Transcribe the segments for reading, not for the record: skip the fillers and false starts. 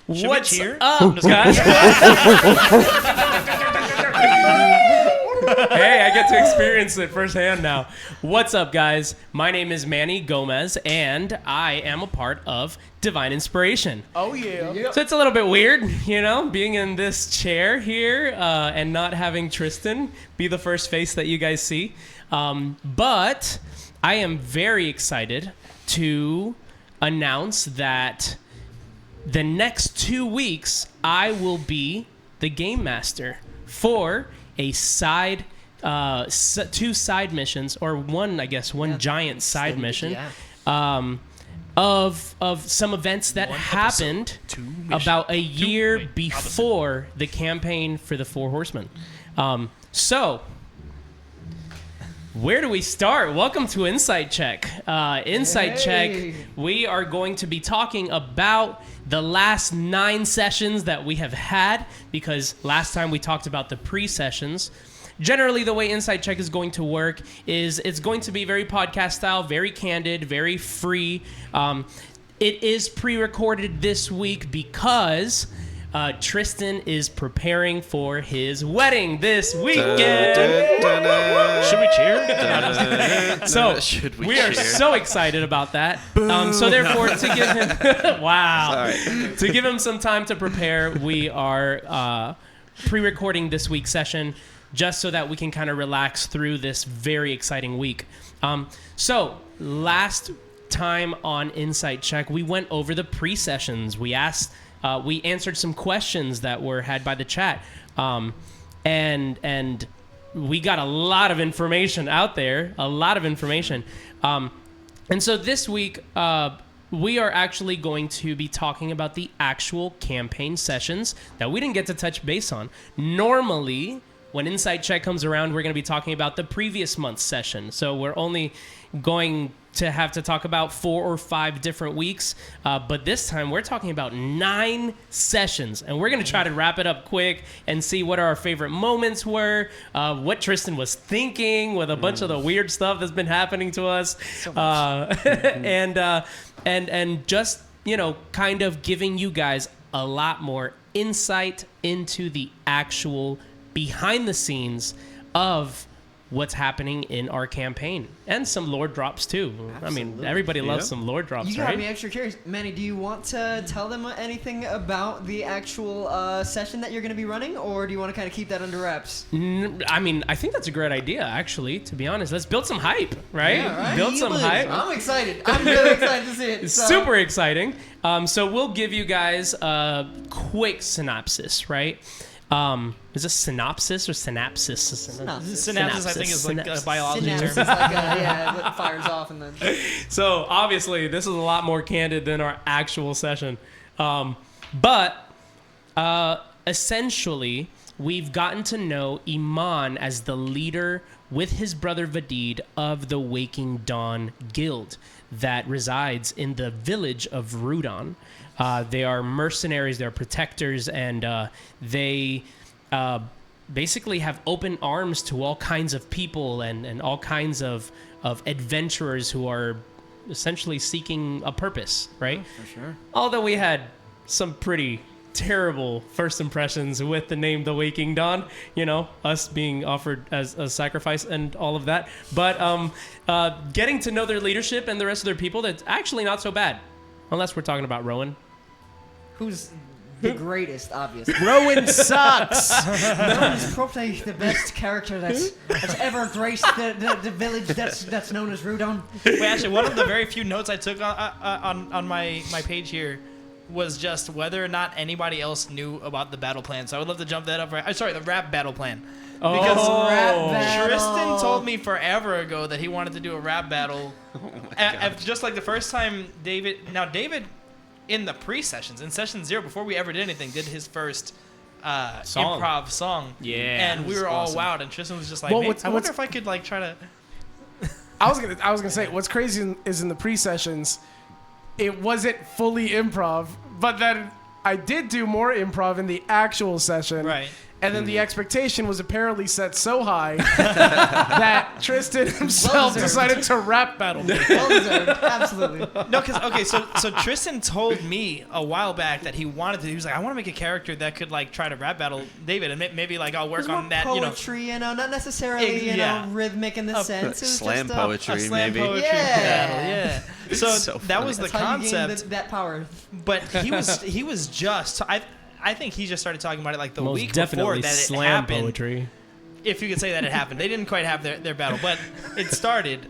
What's up, guys? Hey, I get to experience it firsthand now. What's up, guys? My name is Manny Gomez, and I am a part of Divine Inspiration. Oh, yeah. So it's a little bit weird, being in this chair here and not having Tristan be the first face that you guys see. But I am very excited to announce that the next 2 weeks, I will be the game master for a side, 2 side missions, or one giant side mission, of some events that happened about a year before the campaign for the 4 Horsemen. So, where do we start? Welcome to Insight Check. Check, we are going to be talking about the last 9 sessions that we have had, because last time we talked about the pre-sessions. Generally, the way Insight Check is going to work is it's going to be very podcast style, very candid, very free. It is pre-recorded this week because Tristan is preparing for his wedding this weekend. Should we cheer? So we are so excited about that. So therefore, to give him to give him some time to prepare, we are pre-recording this week's session just so that we can kind of relax through this very exciting week. So last time on Insight Check, we went over the pre-sessions. We answered some questions that were had by the chat, and we got a lot of information out there, and so this week we are actually going to be talking about the actual campaign sessions that we didn't get to touch base on. Normally, when Insight Check comes around, we're going to be talking about the previous month's session, so we're only going to have to talk about 4 or 5 different weeks, but this time we're talking about 9 sessions, and we're going to try to wrap it up quick and see what our favorite moments were, what Tristan was thinking with a bunch of the weird stuff that's been happening to us, and just kind of giving you guys a lot more insight into the actual behind the scenes of what's happening in our campaign, and some lore drops too. Absolutely. I mean, everybody loves some lore drops, right? You got me extra curious. Manny, do you want to tell them anything about the actual session that you're going to be running, or do you want to kind of keep that under wraps? I mean, I think that's a great idea, actually, to be honest. Let's build some hype, right? Yeah, right? Build some hype. I'm excited. I'm really excited to see it. It's super exciting. So we'll give you guys a quick synopsis, right? Is it synopsis or synapsis? Synapsis, I think, is like a biology term. Synapsis is like it fires off and then. So obviously, this is a lot more candid than our actual session, but essentially, we've gotten to know Iman as the leader with his brother Vadid of the Waking Dawn Guild that resides in the village of Rudon. They are mercenaries, they're protectors, and they basically have open arms to all kinds of people and all kinds of adventurers who are essentially seeking a purpose, right? Oh, for sure. Although we had some pretty terrible first impressions with the name The Waking Dawn, us being offered as a sacrifice and all of that. But getting to know their leadership and the rest of their people, that's actually not so bad. Unless we're talking about Rowan. Who's the greatest, obviously. Rowan sucks. Rowan is probably the best character that's ever graced the village that's known as Rudon. Wait, actually, one of the very few notes I took on my page here was just whether or not anybody else knew about the battle plan. So I would love to jump that up. The rap battle plan. Because Tristan told me forever ago that he wanted to do a rap battle. Just like the first time David in the pre-sessions, in session 0, before we ever did anything, did his first improv song. Yeah. And we were all wowed, and Tristan was just like, I wonder if I could like try to... I was gonna say, what's crazy is in the pre-sessions, it wasn't fully improv, but then I did do more improv in the actual session. Right. And then the expectation was apparently set so high that Tristan himself decided to rap battle me. Well deserved. Absolutely. No, because okay, so Tristan told me a while back that he wanted to. He was like, I want to make a character that could like try to rap battle David, and maybe like I'll work on that. Poetry, not necessarily rhythmic in the sense. It was Slam just poetry, a slam maybe. poetry Yeah. battle. Yeah. So, so that was the That's how you gain concept. that power. But he was just. I think he just started talking about it like the Most week definitely before that it slam happened. poetry. If you could say that it happened. They didn't quite have their battle, but it started.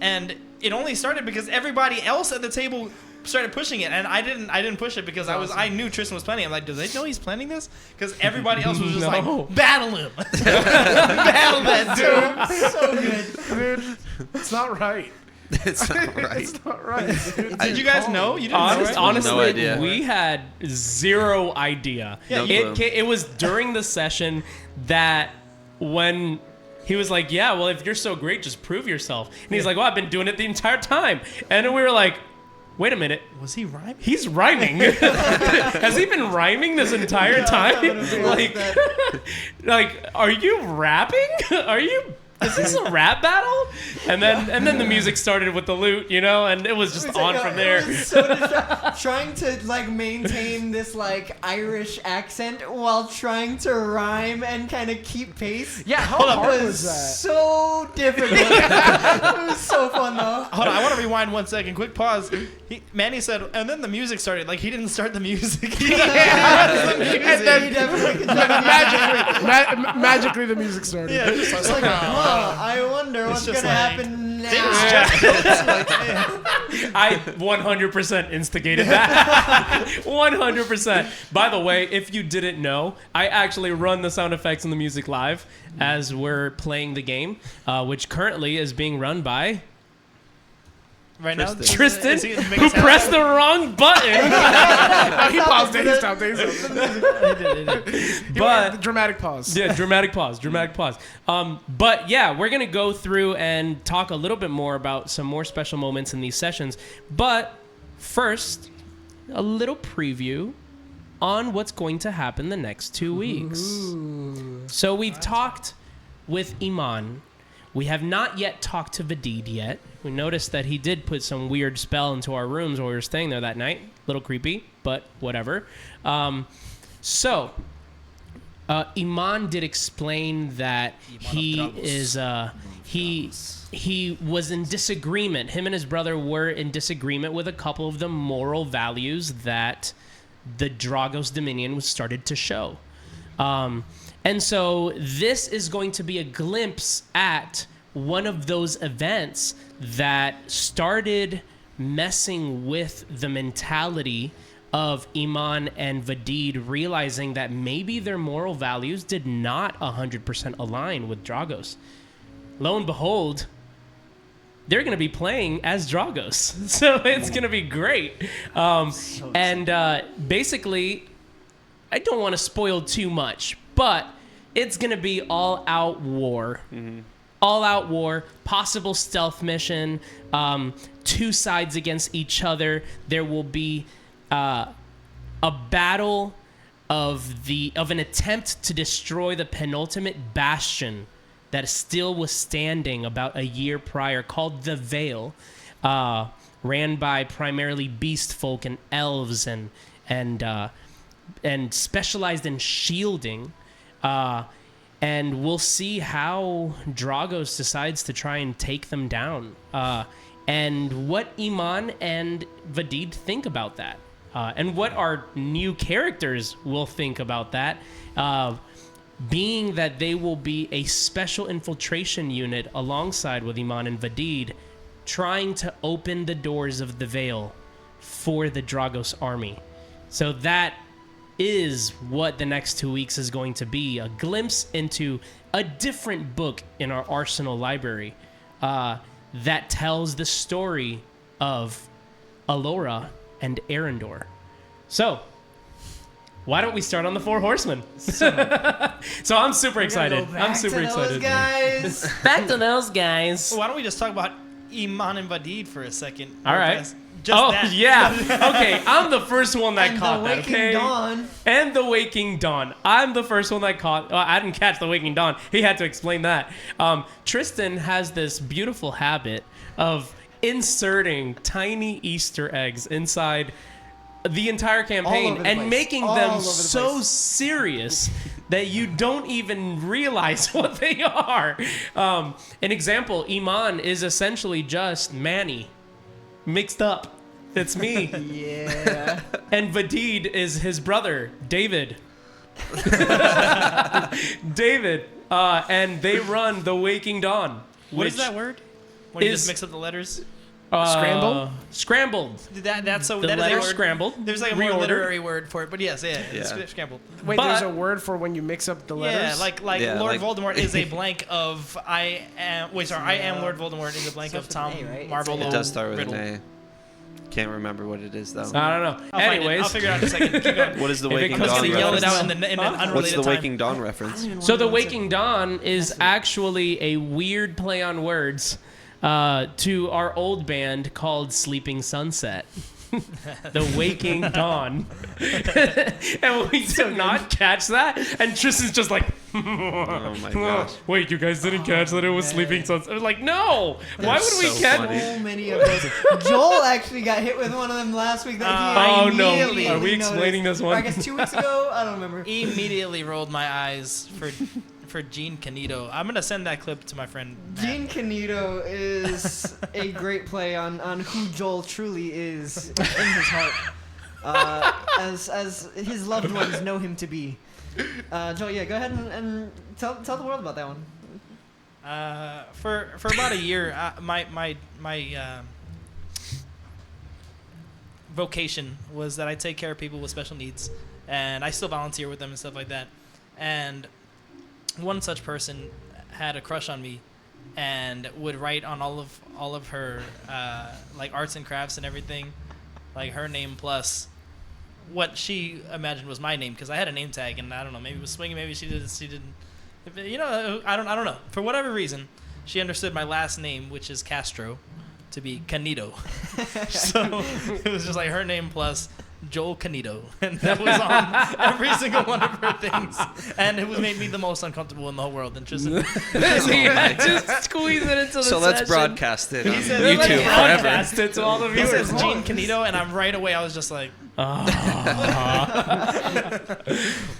And it only started because everybody else at the table started pushing it, and I didn't push it because I knew Tristan was planning. I'm like, do they know he's planning this? Because everybody else was just like, battle him, battle that dude. So good. Dude, it's not right. It's not right. It's not right. Dude. Did you guys know? You didn't know, right? Honestly, No idea. we had zero idea. Yeah, It was during the session that when he was like, yeah, well, if you're so great, just prove yourself. And he's like, well, I've been doing it the entire time. And then we were like, wait a minute. Was he rhyming? He's rhyming. Has he been rhyming this entire time? Like, are you rapping? Is this a rap battle? And then the music started with the lute, and it was just on from there. It was so trying to like maintain this like Irish accent while trying to rhyme and kind of keep pace. Yeah, how It hard was was that? so difficult. It was so fun though. Hold on, I want to rewind 1 second. Quick pause. Manny said, and then the music started. Like, he didn't start the music. And then He definitely could magically the music started. Yeah, just It's like, I wonder what's just gonna like, happen now. I 100% instigated that. 100%. By the way, if you didn't know, I actually run the sound effects and the music live as we're playing the game, which currently is being run by Right now, Tristan, is he making who sound pressed effects? the wrong button. He paused it. He stopped it. But Dramatic pause. yeah, dramatic pause. But yeah, we're gonna go through and talk a little bit more about some more special moments in these sessions. But first, a little preview on what's going to happen the next 2 weeks. So we've talked with Iman. We have not yet talked to Vadid yet. We noticed that he did put some weird spell into our rooms while we were staying there that night. A little creepy, but whatever. So Iman did explain that he was in disagreement. Him and his brother were in disagreement with a couple of the moral values that the Dragos Dominion was started to show. And so this is going to be a glimpse at one of those events that started messing with the mentality of Iman and Vadid, realizing that maybe their moral values did not 100% align with Dragos. Lo and behold, they're going to be playing as Dragos. So it's going to be great. Basically, I don't want to spoil too much, but it's going to be all-out war. Mm-hmm. All-out war, possible stealth mission, two sides against each other. There will be a battle of an attempt to destroy the penultimate bastion that still was standing about a year prior, called the Veil, ran by primarily beast folk and elves and specialized in shielding. And we'll see how Dragos decides to try and take them down. And what Iman and Vadid think about that. And what our new characters will think about that. Being that they will be a special infiltration unit alongside with Iman and Vadid, trying to open the doors of the Veil for the Dragos army. So that is what the next 2 weeks is going to be, a glimpse into a different book in our Arsenal library that tells the story of Allura and Arrendor. So, why don't we start on the Four Horsemen? So I'm super excited. I'm super excited. Guys. Back to those guys. Why don't we just talk about Iman and Vadid for a second? All right. Oh, that. yeah. Okay, I'm the first one that And caught the that, Waking okay? Dawn. And the Waking Dawn. I'm the first one that caught... Well, I didn't catch the Waking Dawn. He had to explain that. Tristan has this beautiful habit of inserting tiny Easter eggs inside the entire campaign over the and place. making All them over the so place. serious that you don't even realize what they are. An example, Iman is essentially just Manny mixed up. It's me. Yeah. And Vadid is his brother, David. David. And they run the Waking Dawn. What is which that word? When you is- just mix up the letters? Scramble? Scrambled. That's so. The That is a letters word. scrambled. There's like a more reordered. literary word for it, but yes, yeah. Yeah. It's scrambled. Wait, But- there's a word for when you mix up the letters? Yeah, like Yeah, Lord like- Voldemort is a blank of I am. Wait, sorry, I am Lord Voldemort is a blank Starts of with Tom an A, right? Marvolo. It does start with Riddle. an A. Can't remember what it is though. I don't know. I'll find it. Anyways, I'll figure it out in a second. Keep going. What is the If it Waking comes I'm to just Dawn gonna yell it reference? out in an unrelated What's the time. Waking Dawn reference? so the Waking Dawn is actually a weird play on words to our old band called Sleeping Sunset. The Waking Dawn. And we did not catch that. And Tristan's just like, Oh my gosh. wait, you guys didn't catch that it was Sleeping Sunset? I was like, no. Why would we so catch funny. So many of those. Joel actually got hit with one of them last week. That he Oh, no. immediately Are we explaining noticed. this one? Or I guess 2 weeks ago. I don't remember. Immediately rolled my eyes for Gene Canito. I'm gonna send that clip to my friend. Matt. Gene Canito is a great play on who Joel truly is in his heart, as his loved ones know him to be. Joel, yeah, go ahead and tell the world about that one. For about a year, my vocation was that I take care of people with special needs, and I still volunteer with them and stuff like that. And one such person had a crush on me, and would write on all of her like arts and crafts and everything, like her name plus what she imagined was my name, because I had a name tag, and I don't know, maybe it was swinging, maybe she didn't. You know, I don't know. For whatever reason, she understood my last name, which is Castro, to be Canito. So it was just like her name plus Joel Canito, and that was on every single one of her things, and it was made me the most uncomfortable in the whole world. And Tristan, Yeah, just squeeze it into the So let's session. broadcast it on said- YouTube let's forever. Broadcast it to all the he viewers. says Gene Canito, and I'm right away. I was just like, why?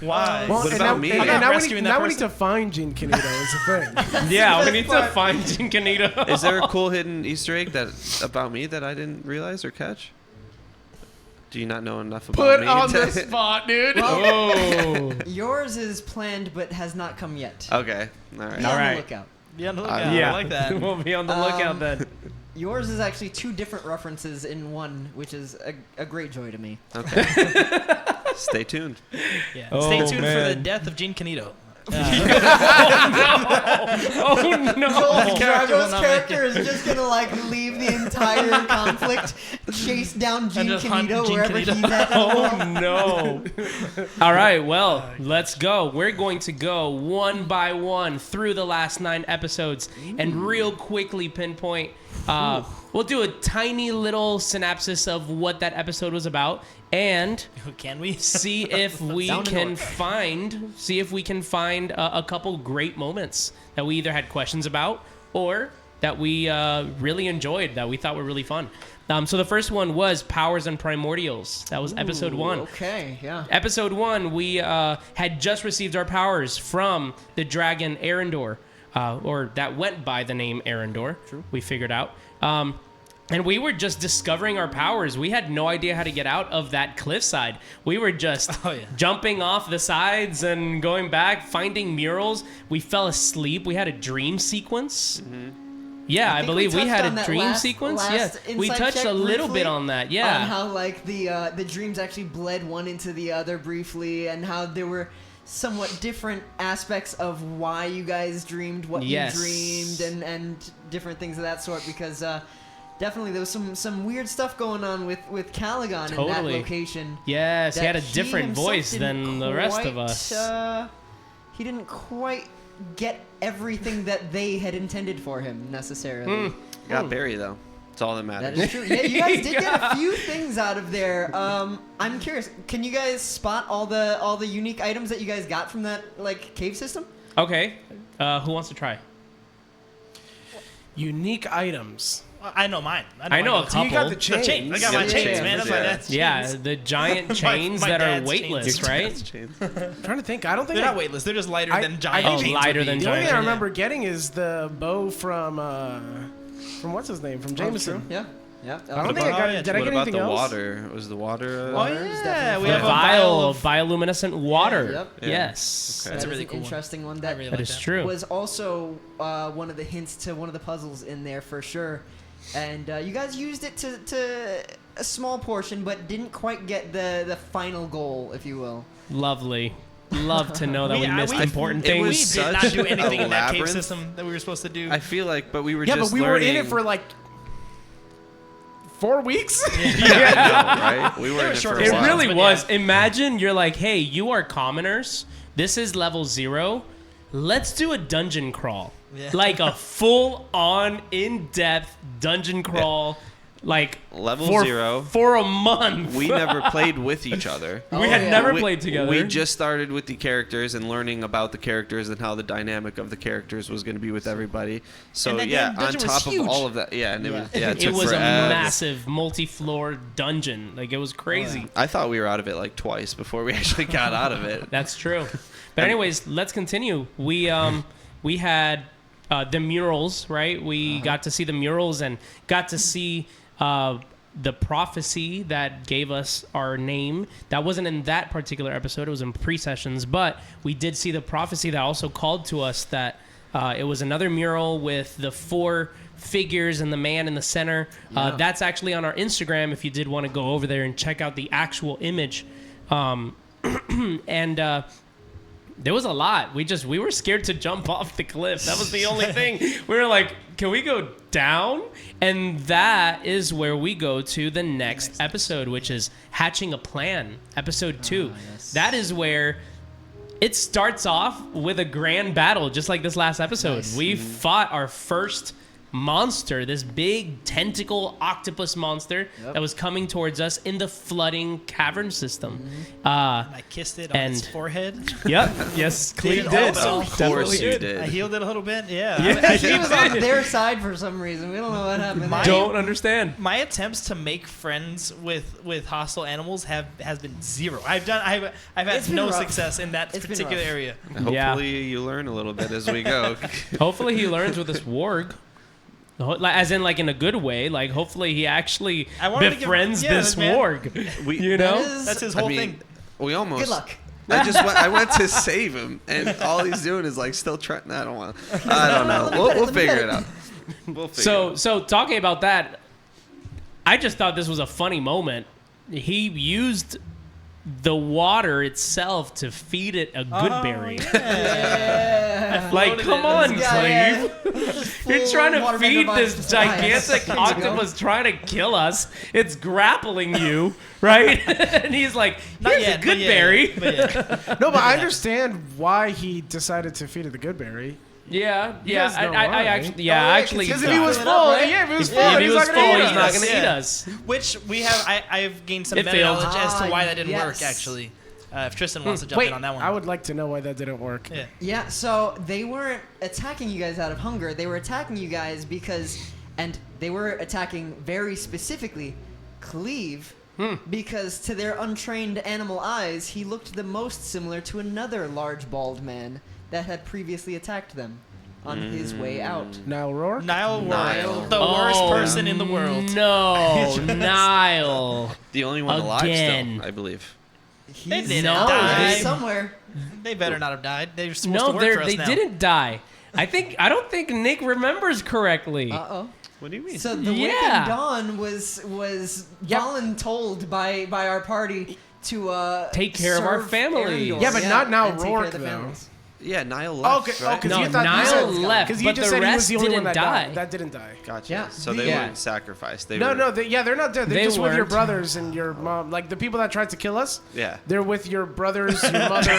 Well, What and about now, me? And, I'm and not now, we rescuing need, that now we need person. to find Gene Canito is the thing. Yeah, we need to find Gene Canito. Is there a cool hidden Easter egg about me that I didn't realize or catch? Do you not know enough about Put me? on the spot, dude. Oh. Yours is planned but has not come yet. Okay, all right. Be All on right. the lookout. Be on the lookout. Yeah, I like that. We'll be on the lookout then. Yours is actually 2 different references in one, which is a great joy to me. Okay. Stay tuned. Yeah. Oh, Stay tuned for the man. death of Gene Canito. Oh no! Joel character will Drago's not character is just gonna like leave the entire conflict, chase down Gene just hunt Canito Gene wherever Canito. he's at. Oh no! All right, well, let's go. We're going to go one by one through the last 9 episodes and real quickly pinpoint. We'll do a tiny little synopsis of what that episode was about and Can we? see if we Down can north. find a couple great moments that we either had questions about or that we really enjoyed, that we thought were really fun. So the first one was Powers and Primordials. That was episode 1. Okay, yeah. Episode 1, we had just received our powers from the dragon Arendor, or that went by the name Arendor. True. We figured out. And we were just discovering our powers. We had no idea how to get out of that cliffside. We were just jumping off the sides and going back, finding murals. We fell asleep. We had a dream sequence. Yeah, I think believe we touched had on a that dream last sequence. inside Yes, we touched check a little briefly bit on that. Yeah. On how like the dreams actually bled one into the other briefly, and how there were somewhat different aspects of why you guys dreamed what Yes. you dreamed, and different things of that sort. Because definitely there was some weird stuff going on with Calagon in that Totally. location. Yes, he that had a different himself voice didn't than the rest of quite, us. He didn't quite get everything that they had intended for him necessarily. Got Barry though. It's all that That matters. is true. Yeah, you guys did get a few things out of there. I'm curious. Can you guys spot all the unique items that you guys got from that like cave system? Okay. Who wants to try? Unique items. Well, I know mine. I know a mine. couple. You got the The chains. chain. I got Yeah, my the chains, chains, man. That's yeah. my dad's Yeah, chains. the giant chains my that are dad's weightless, chains. right? I'm trying to think. I don't think They're I- not weightless. They're just lighter I- than I giant think- chains. lighter would than be. The only thing I giant. remember getting is the bow from what's his name? From Jameson. Yeah. Yeah. I don't think I got yeah, it. Did I What get about anything the else? water? Was the water? Oh Water is yeah, definitely we The have a vial of of bioluminescent water. Yep. Yeah. Yes. Okay. That's a That is really an cool one. interesting one. I That really That like is true. was also one of the hints to one of the puzzles in there for sure. And you guys used it to a small portion, but didn't quite get the final goal, if you will. Lovely. Love to know that we missed we- important it We things. was did not such do anything a in that cave labyrinth. system that we were supposed to do. I feel like, but we were Yeah, just but we were in it learning- for like 4 weeks. Yeah, I know, right? We were They in were it short for a It Wow. while. really But was. yeah. Imagine you're like, hey, you are commoners. This is level 0. Let's do a dungeon crawl. Yeah. Like a full on, in depth dungeon crawl. Like Level for, 0. For a month. We never played with each other. We Oh, had yeah. never We- played together. We just started with the characters and learning about the characters and how the dynamic of the characters was going to be with everybody. So And that yeah, damn on dungeon was top of huge. all of that, yeah, and Yeah. it took it was forever. a massive multi-floor dungeon. Like it was crazy. I thought we were out of it like twice before we actually got out of it. That's true. But anyways, let's continue. We had the murals, right? We got to see the murals and got to see the prophecy that gave us our name. That wasn't in that particular episode. It was in pre-sessions, but we did see the prophecy that also called to us that it was another mural with the 4 figures and the man in the center. That's actually on our Instagram if you did want to go over there and check out the actual image. And there was a lot. We were scared to jump off the cliff. That was the only thing. We were like, can we go down? And that is where we go to the next episode, which is Hatching a Plan, episode 2. yes. That is where it starts off with a grand battle, just like this last episode. Nice. We fought our first monster, this big tentacle octopus monster Yep. that was coming towards us in the flooding cavern system. I kissed it on its and- forehead. Yep. Yes, Cleave it did. also? Of Definitely course you I did. healed it a little bit. Yeah. Yeah. He was on their side for some reason. We don't know what happened. My- there. Don't understand. My attempts to make friends with hostile animals has been 0. I've had It's been no rough. success in that It's been particular rough. area. Hopefully you learn a little bit as we go. Hopefully he learns with this warg. As in, like, in a good way. Like, hopefully he actually I wanted to give- befriends yeah, this man. warg. We, You That know? is- That's his I whole mean, thing. we almost. Good luck. I went to save him, and all he's doing is like still trying. I don't want. I don't know. We'll figure it out. We'll figure it out. So talking about that, I just thought this was a funny moment. He used the water itself to feed it a good berry. Yeah. Like, come on, Yeah, Cleave. You're trying to Waterbender feed vibes this to gigantic Tobias. octopus trying to kill us. It's grappling you, right? And he's like, Not here's yet. a good but berry. But yeah. No, but I understand why he decided to feed it the good berry. Yeah, You yeah. guys know I why. actually, Oh, yeah, actually. Because He's if he got was it full, up, right? yeah, if he was If full, he he's was not full, gonna eat he's not us. going to Yeah. eat us. Which we have. I've gained some It meta failed. knowledge as to why that didn't yes. work. Actually, if Tristan wants to jump Wait, in on that one. I would like to know why that didn't work. Yeah. Yeah, so they weren't attacking you guys out of hunger. They were attacking you guys and they were attacking very specifically Cleave, because to their untrained animal eyes, he looked the most similar to another large bald man that had previously attacked them on his way out. Now Rourke? Nile Nile. World, the worst Oh, person in the world. No, Nile. The only one alive Again. still, I believe. He's didn't out die. there somewhere. They better not have died. They're supposed No, to work for us they now. didn't die. I don't think Nick remembers correctly. Uh-oh. What do you mean? So the Yeah. Waking Dawn was voluntold by our party to Take care of our serve families. Arendor. Yeah, but not now and take care of Rourke, the though. families. yeah, Nile left. Okay, right? because No, you thought Nile you said, left, because you but just the said he was rest the only one didn't that die. died. That didn't die. Gotcha. Yeah. So they Yeah. weren't sacrificed. They No, were, no, they're not dead. They're They just with your weren't. brothers and your mom. Like the people that tried to kill us, Yeah. they're with your brothers, your mother,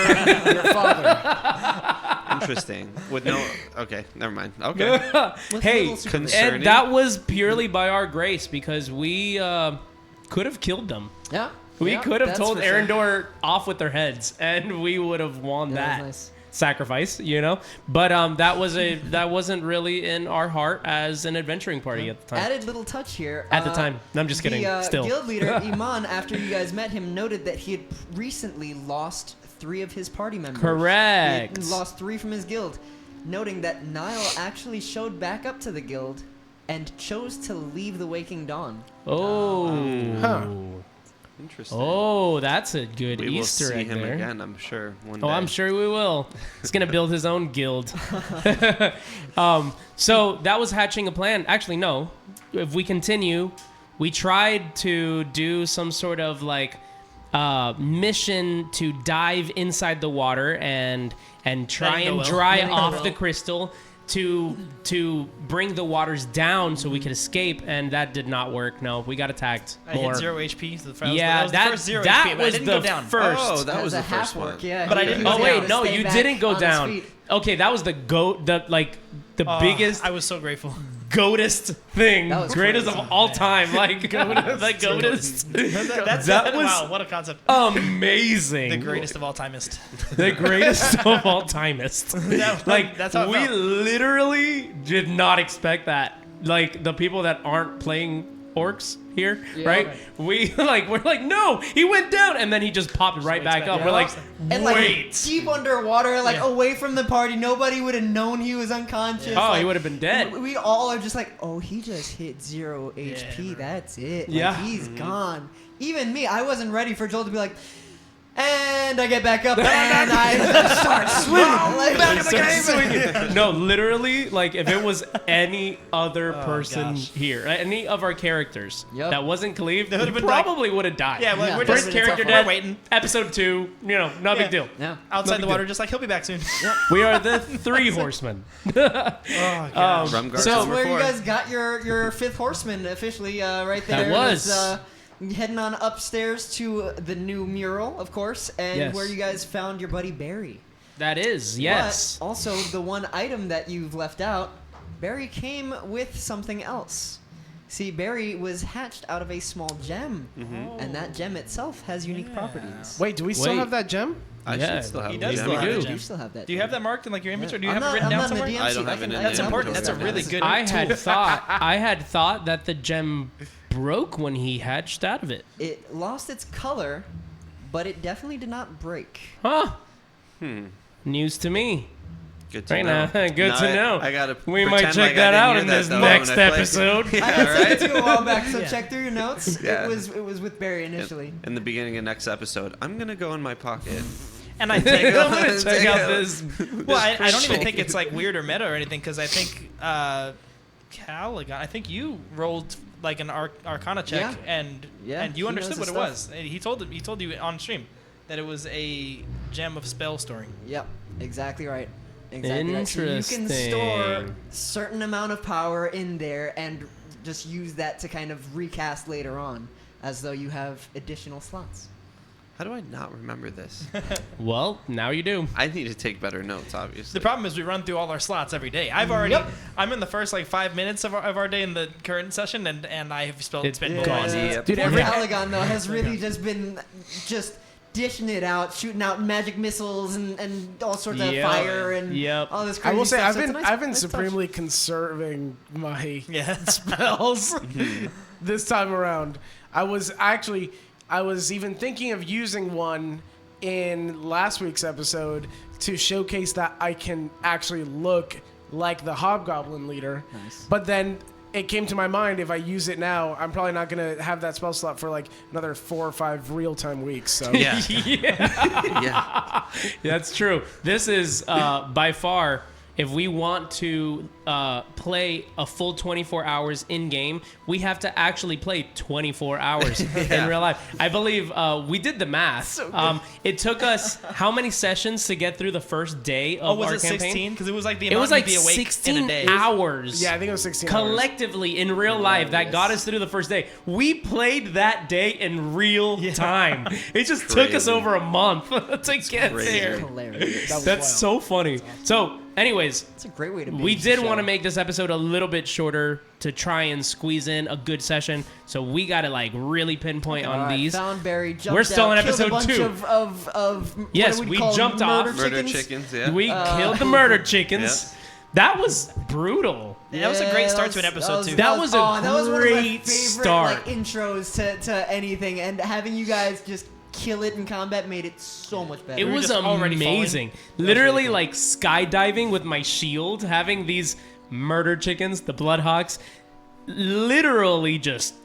your father. Interesting. With no. Okay, never mind. Okay. Hey, little super- Concerning. and that was purely by our grace because we could have killed them. Yeah. We Yeah, could have that's told for sure. Arendor off with their heads, and we would have won Yeah, that that was nice. sacrifice, you know. But that wasn't really in our heart as an adventuring party at the time. Added little touch here. At the time. No, I'm just kidding. The Still. guild leader, Iman, after you guys met him, noted that he had recently lost 3 of his party members. Correct. He had lost 3 from his guild, noting that Niall actually showed back up to the guild and chose to leave the Waking Dawn. Oh. Huh. Interesting. Oh, that's a good We will Easter see egg him there. again, I'm sure. One Oh, day. I'm sure we will. He's gonna build his own guild. So that was hatching a plan. Actually, no. If we continue, we tried to do some sort of like mission to dive inside the water and try Didn't go and well. dry Didn't go off well. the crystal to bring the waters down so we could escape, and that did not work. No, we got attacked I more. hit 0 HP. So Yeah, that was the first 0 that HP, but I was didn't the go down. first. Oh, that was As the a first half one. work, yeah. But I he didn't was go Oh down. wait, able to no, stay you back didn't go on his down. feet. Okay, that was the biggest I was so grateful. goatest thing, That was greatest crazy. of all time. Like the goatest, That's That was- wow. What a concept. amazing. The greatest of all timist. The greatest of all timest. Like That's how it we felt. literally did not expect that. Like the people that aren't playing orcs here, Yeah. right? Right. We're like, no, he went down, and then he just popped right back up. Yeah. We're like, And like wait. deep underwater, like Yeah. away from the party, nobody would have known he was unconscious. Oh, like, he would have been dead. We all are just like, oh, he just hit 0 HP. bro. That's it. Like, Yeah. he's gone. Even me, I wasn't ready for Joel to be like, and I get back up and I start swimming. Like, back in the game. Swinging. No, literally, like if it was any other person gosh. here, any of our characters Yep. that wasn't Cleave, They would've been probably would have died. Yeah, well, Yeah. we're First just character we're dead. waiting Episode 2, no Yeah. big deal. Yeah. outside big the water, deal. just like he'll be back soon. We are the 3 horsemen. Oh gosh. Rumgar's So- That's number where 4. you guys got your 5th horseman officially right there. That was. Heading on upstairs to the new mural, of course, and Yes. where you guys found your buddy Barry. That is, yes. But also, the one item that you've left out, Barry came with something else. See, Barry was hatched out of a small gem, and that gem itself has unique properties. Wait, do we still Wait. have that gem? I Yeah, should still have he the does gem. still have do. the You gem. still have that. Do you have that marked in like your inventory? Do you I'm have not- it written I'm down not in the somewhere? DMC. I don't have can- it in I the That's can- important. inventory. That's a really good. I had tool. thought that the gem broke when he hatched out of it. It lost its color, but it definitely did not break. Huh? Hmm. News to me. Good to Right know. now, good Now to know. I gotta. We might pretend check like I that didn't out hear in that, this though, next when I play. episode. I had sent it right? to you a while back, so Yeah. check through your notes. Yeah. It was with Barry initially. In the beginning of next episode, I'm gonna go in my pocket. And I I'm think. gonna check Take out out- this. Well, I don't crystal. even think it's like weird or meta or anything because I think Calagon. I think you rolled like an Arcana check Yeah. and Yeah, and you he understood knows what it his was. And he told you on stream that it was a gem of spell storing. Yep, exactly right. Exactly right. So you can store Interesting. certain amount of power in there and just use that to kind of recast later on, as though you have additional slots. How do I not remember this? Well, now you do. I need to take better notes, obviously. The problem is we run through all our slots every day. I've already. Yep. I'm in the first like 5 minutes of our day in the current session, and I have spent It's most gone. of it. Yep. Dude, Poor every Calagon, though, has really just been just dishing it out, shooting out magic missiles and all sorts of Yep. fire and Yep. all this I crazy will say stuff. I've So it's been a nice- I've been nice touch. supremely conserving my Yeah. spells this time around. I was even thinking of using one in last week's episode to showcase that I can actually look like the Hobgoblin leader. Nice. But then it came to my mind, if I use it now, I'm probably not going to have that spell slot for like another 4 or 5 real-time weeks. So Yeah. Yeah. That's true. This is by far if we want to play a full 24 hours in game, we have to actually play 24 hours in real life. I believe we did the math. It took us how many sessions to get through the first day of our was it campaign? 16? Because it was like the It amount was like to be awake 16 in a day. hours. Yeah, I think it was 16 hours. Collectively in real life that got us through the first day. We played that day in real time. It just took us over a month to get crazy. there. Hilarious. That was That's wild. so funny. So, anyways, It's a great way to. we binge did the want to show. make this episode a little bit shorter to try and squeeze in a good session. So we got to like really pinpoint on All right, these. Found Barry. Jumped We're still out, on killed episode a bunch 2. Of Yes, what do we call them? jumped off. Murder chickens, yeah. We killed the murder chickens. Yeah. That was brutal. That was a great start to an episode, too. That was a that was one of my great favorite start. like intros to anything, and having you guys just kill it in combat made it so much better. It were was just already amazing. falling. Literally really cool. like skydiving with my shield, having these murder chickens, the Bloodhawks, literally just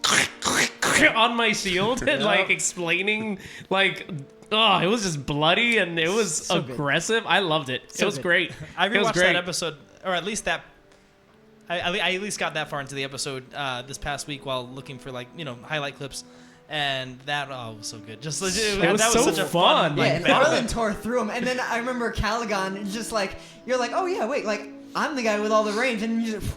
on my shield and like explaining like it was just bloody and it was So good. aggressive. I loved it. It was good. great. I It was rewatched great. that episode, or at least that. I at least got that far into the episode this past week while looking for highlight clips, and that was so good. Just It that was was so such a fun. Yeah, like, and battle. Arlyn tore through him, and then I remember Calagon just like you're like, oh yeah, wait, like I'm the guy with all the range, and you just,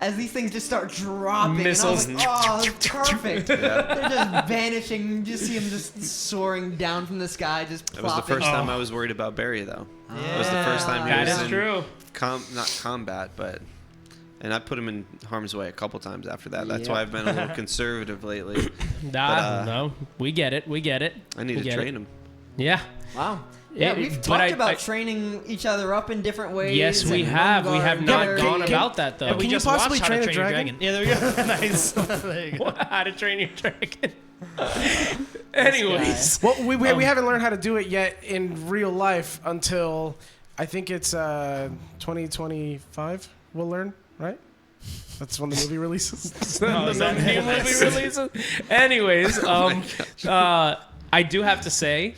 as these things just start dropping, Missiles. and I was like, oh, that's perfect. They're just vanishing. You just see them just soaring down from the sky, just That was the plopping. first time I was worried about Barry, though. It was the first time he That was is in true. not combat, but... And I put him in harm's way a couple times after that. That's Yeah. why I've been a little conservative lately. No, we get it. We get it. I need We to get train it. him. Yeah. Wow. Yeah, It- we've but talked I- about I- training each other up in different ways. Yes, we and have. We Rumgar have and not Dör. gone can- about that though. And we Can you just possibly watched How to train a Your dragon? Yeah, there we go. Nice. There you go. How to Train Your Dragon. Anyways, Well, we haven't learned how to do it yet in real life until I think it's 2025. We'll learn, right? That's when the movie releases. the new movie releases. Anyways, I do have to say,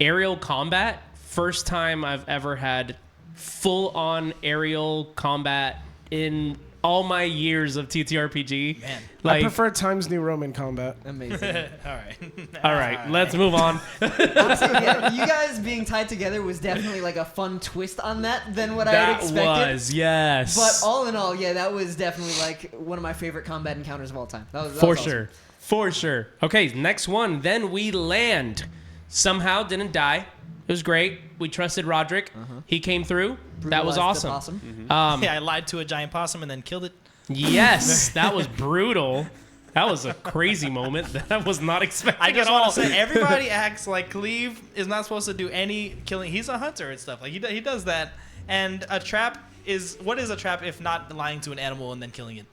aerial combat. First time I've ever had full-on aerial combat in all my years of TTRPG. Man. I prefer Times New Roman combat. Amazing. All right. All right, let's move on. Honestly, yeah, you guys being tied together was definitely like a fun twist on that than what I had That expected. was, yes. But all in all, yeah, that was definitely like one of my favorite combat encounters of all time. That was For was awesome. sure. For sure. Okay, next one. Then we land. Somehow didn't die. It was great. We trusted Rodrick. He came through. That was Brutalized the awesome. possum. Yeah, I lied to a giant possum and then killed it. Yes, that was brutal. That was a crazy moment that I was not expecting I just at all. want to say everybody acts like Cleave is not supposed to do any killing. He's a hunter and stuff. Like he does that. And a trap is what is a trap if not lying to an animal and then killing it?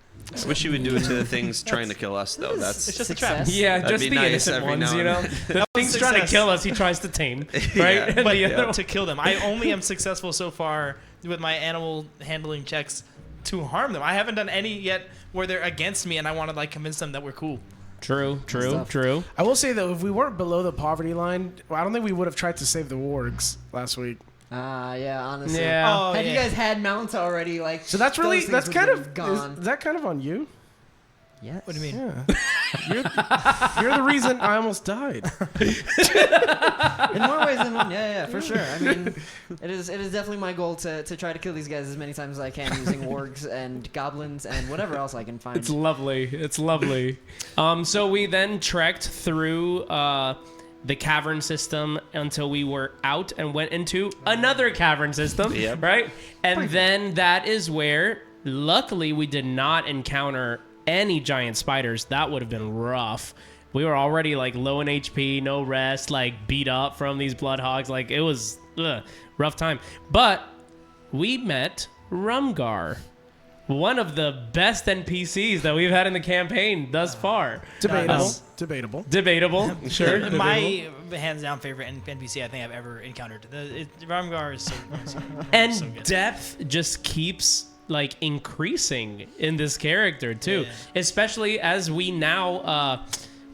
I wish you would do it to the things trying to kill us, though. It's That's just a trap. Success. Yeah, That'd just be the nice innocent every ones, now you know? and The thing's trying to success. kill us, he tries to tame, right? Yeah. And But the other to kill them, I only am successful so far with my animal handling checks to harm them. I haven't done any yet where they're against me and I want to like convince them that we're cool. True. stuff. I will say though, if we weren't below the poverty line, I don't think we would have tried to save the wargs last week. Yeah, honestly. Yeah. Oh, Had yeah. you guys had mounts already, like So that's really those things that's would kind have of gone. is that kind of on you? Yes. What do you mean? Yeah. You're the reason I almost died. In more ways than one. Yeah, for sure. I mean, it is definitely my goal to try to kill these guys as many times as I can using wargs and goblins and whatever else I can find. It's lovely. It's lovely. So we then trekked through the cavern system until we were out and went into another cavern system, Yep. right? And then that is where, luckily, we did not encounter any giant spiders. That would have been rough. We were already like low in HP, no rest, like beat up from these bloodhogs. Like it was rough time. But we met Rumgar, one of the best NPCs that we've had in the campaign thus far. Debatable. Debatable. Debatable, sure. debatable. My hands down favorite NPC I think I've ever encountered. Ramgar is so and so good. depth just keeps like increasing in this character too, Yeah. especially as we now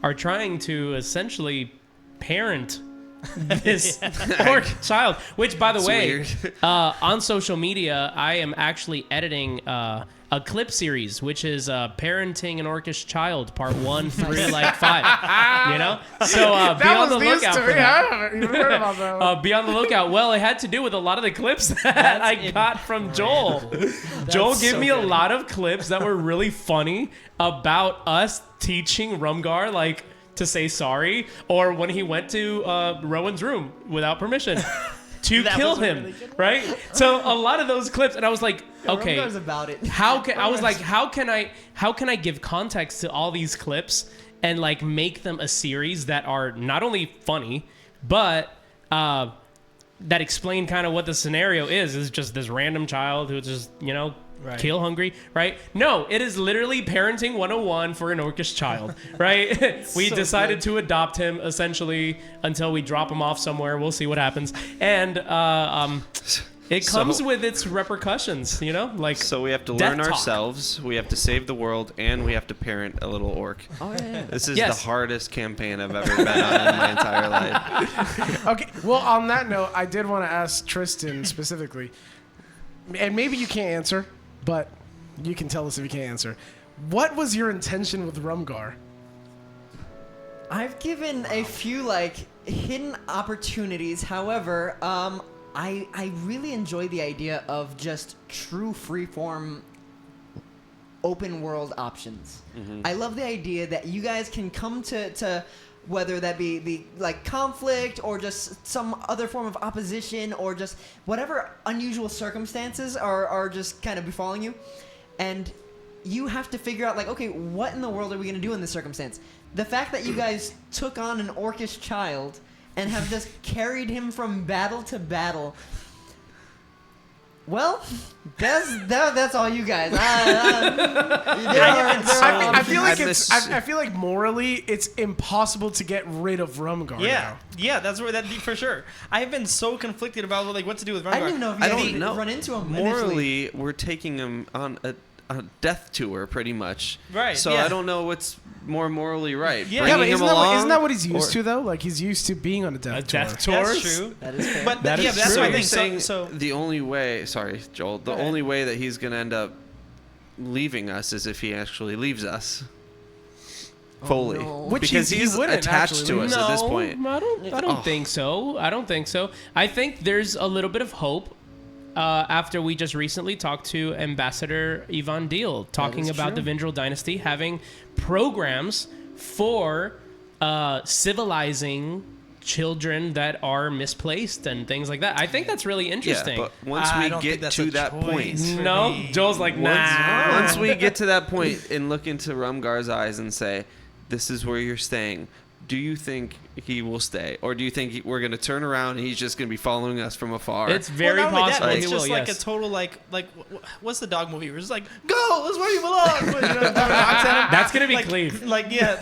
are trying to essentially parent this orc child. Which, by the It's way, weird. on social media, I am actually editing a clip series, which is parenting an orcish child, part 1 through like 5. You know, so be on the lookout for that. I haven't even heard about that one. Be on the lookout. Well, it had to do with a lot of the clips that I got from Joel. Joel gave me a lot of clips that were really funny about us teaching Rumgar like to say sorry, or when he went to Rowan's room without permission to That kill was a him. really good Right? So a lot of those clips, and I was like, okay, Rumgar's about it. how can how can I give context to all these clips and like make them a series that are not only funny but that explain kind of what the scenario is just this random child who's just, you know, Right. kill hungry, right? No, it is literally parenting 101 for an orcish child, right? We So decided good. to adopt him essentially until we drop him off somewhere. We'll see what happens. And it comes with its repercussions, you know? Like, So we have to Death learn talk. ourselves, we have to save the world, and we have to parent a little orc. Oh yeah. This is Yes. the hardest campaign I've ever been on in my entire life. Okay, well, on that note, I did want to ask Tristan specifically, and maybe you can't answer, but you can tell us if you can't answer. What was your intention with Rumgar? I've given a few like hidden opportunities. However, I really enjoy the idea of just true freeform open world options. I love the idea that you guys can come to whether that be like conflict or just some other form of opposition or just whatever unusual circumstances are just kind of befalling you, and you have to figure out like, okay, what in the world are we going to do in this circumstance? The fact that you guys took on an orcish child and have just carried him from battle to battle. Well, that's all you guys. I feel like I it's. miss- I feel like morally, it's impossible to get rid of Rumgar. Yeah, yeah, that's where that'd be for sure. I've been so conflicted about like what to do with Rumgar. I didn't even know if you I guys don't would know. run into him initially. Morally, we're taking him on a death tour, pretty much. Right, So yeah. I don't know what's more morally right. Yeah. Yeah, Bringing but him isn't that, along, isn't that what he's used or- to though? Like he's used to being on a death tour. death tour. That's true. That is fair. But That yeah, is that's true. my You're thing. saying So the only way, sorry, Joel, the Go ahead. only way that he's going to end up leaving us is if he actually leaves us. Fully. no. Which because he he's wouldn't attached actually to us at this point. I don't think so. I don't think so. I think there's a little bit of hope after we just recently talked to Ambassador Ivan Deal talking is about true. the Vindrel Dynasty having programs for civilizing children that are misplaced and things like that. I think that's really interesting. Yeah, but once I we don't think get that's to a that point, choice. no, me. Joel's like, nah. once we get to that point and look into Rumgar's eyes and say, this is where you're staying, do you think he will stay? Or do you think we're going to turn around and he's just going to be following us from afar? It's very well, not only possible that, he it's will. just like Yes. a total like what's the dog movie? Where it's like go, that's where you belong. But, you know, throwing rocks at him. That's gonna be like, Cleave. Like yeah,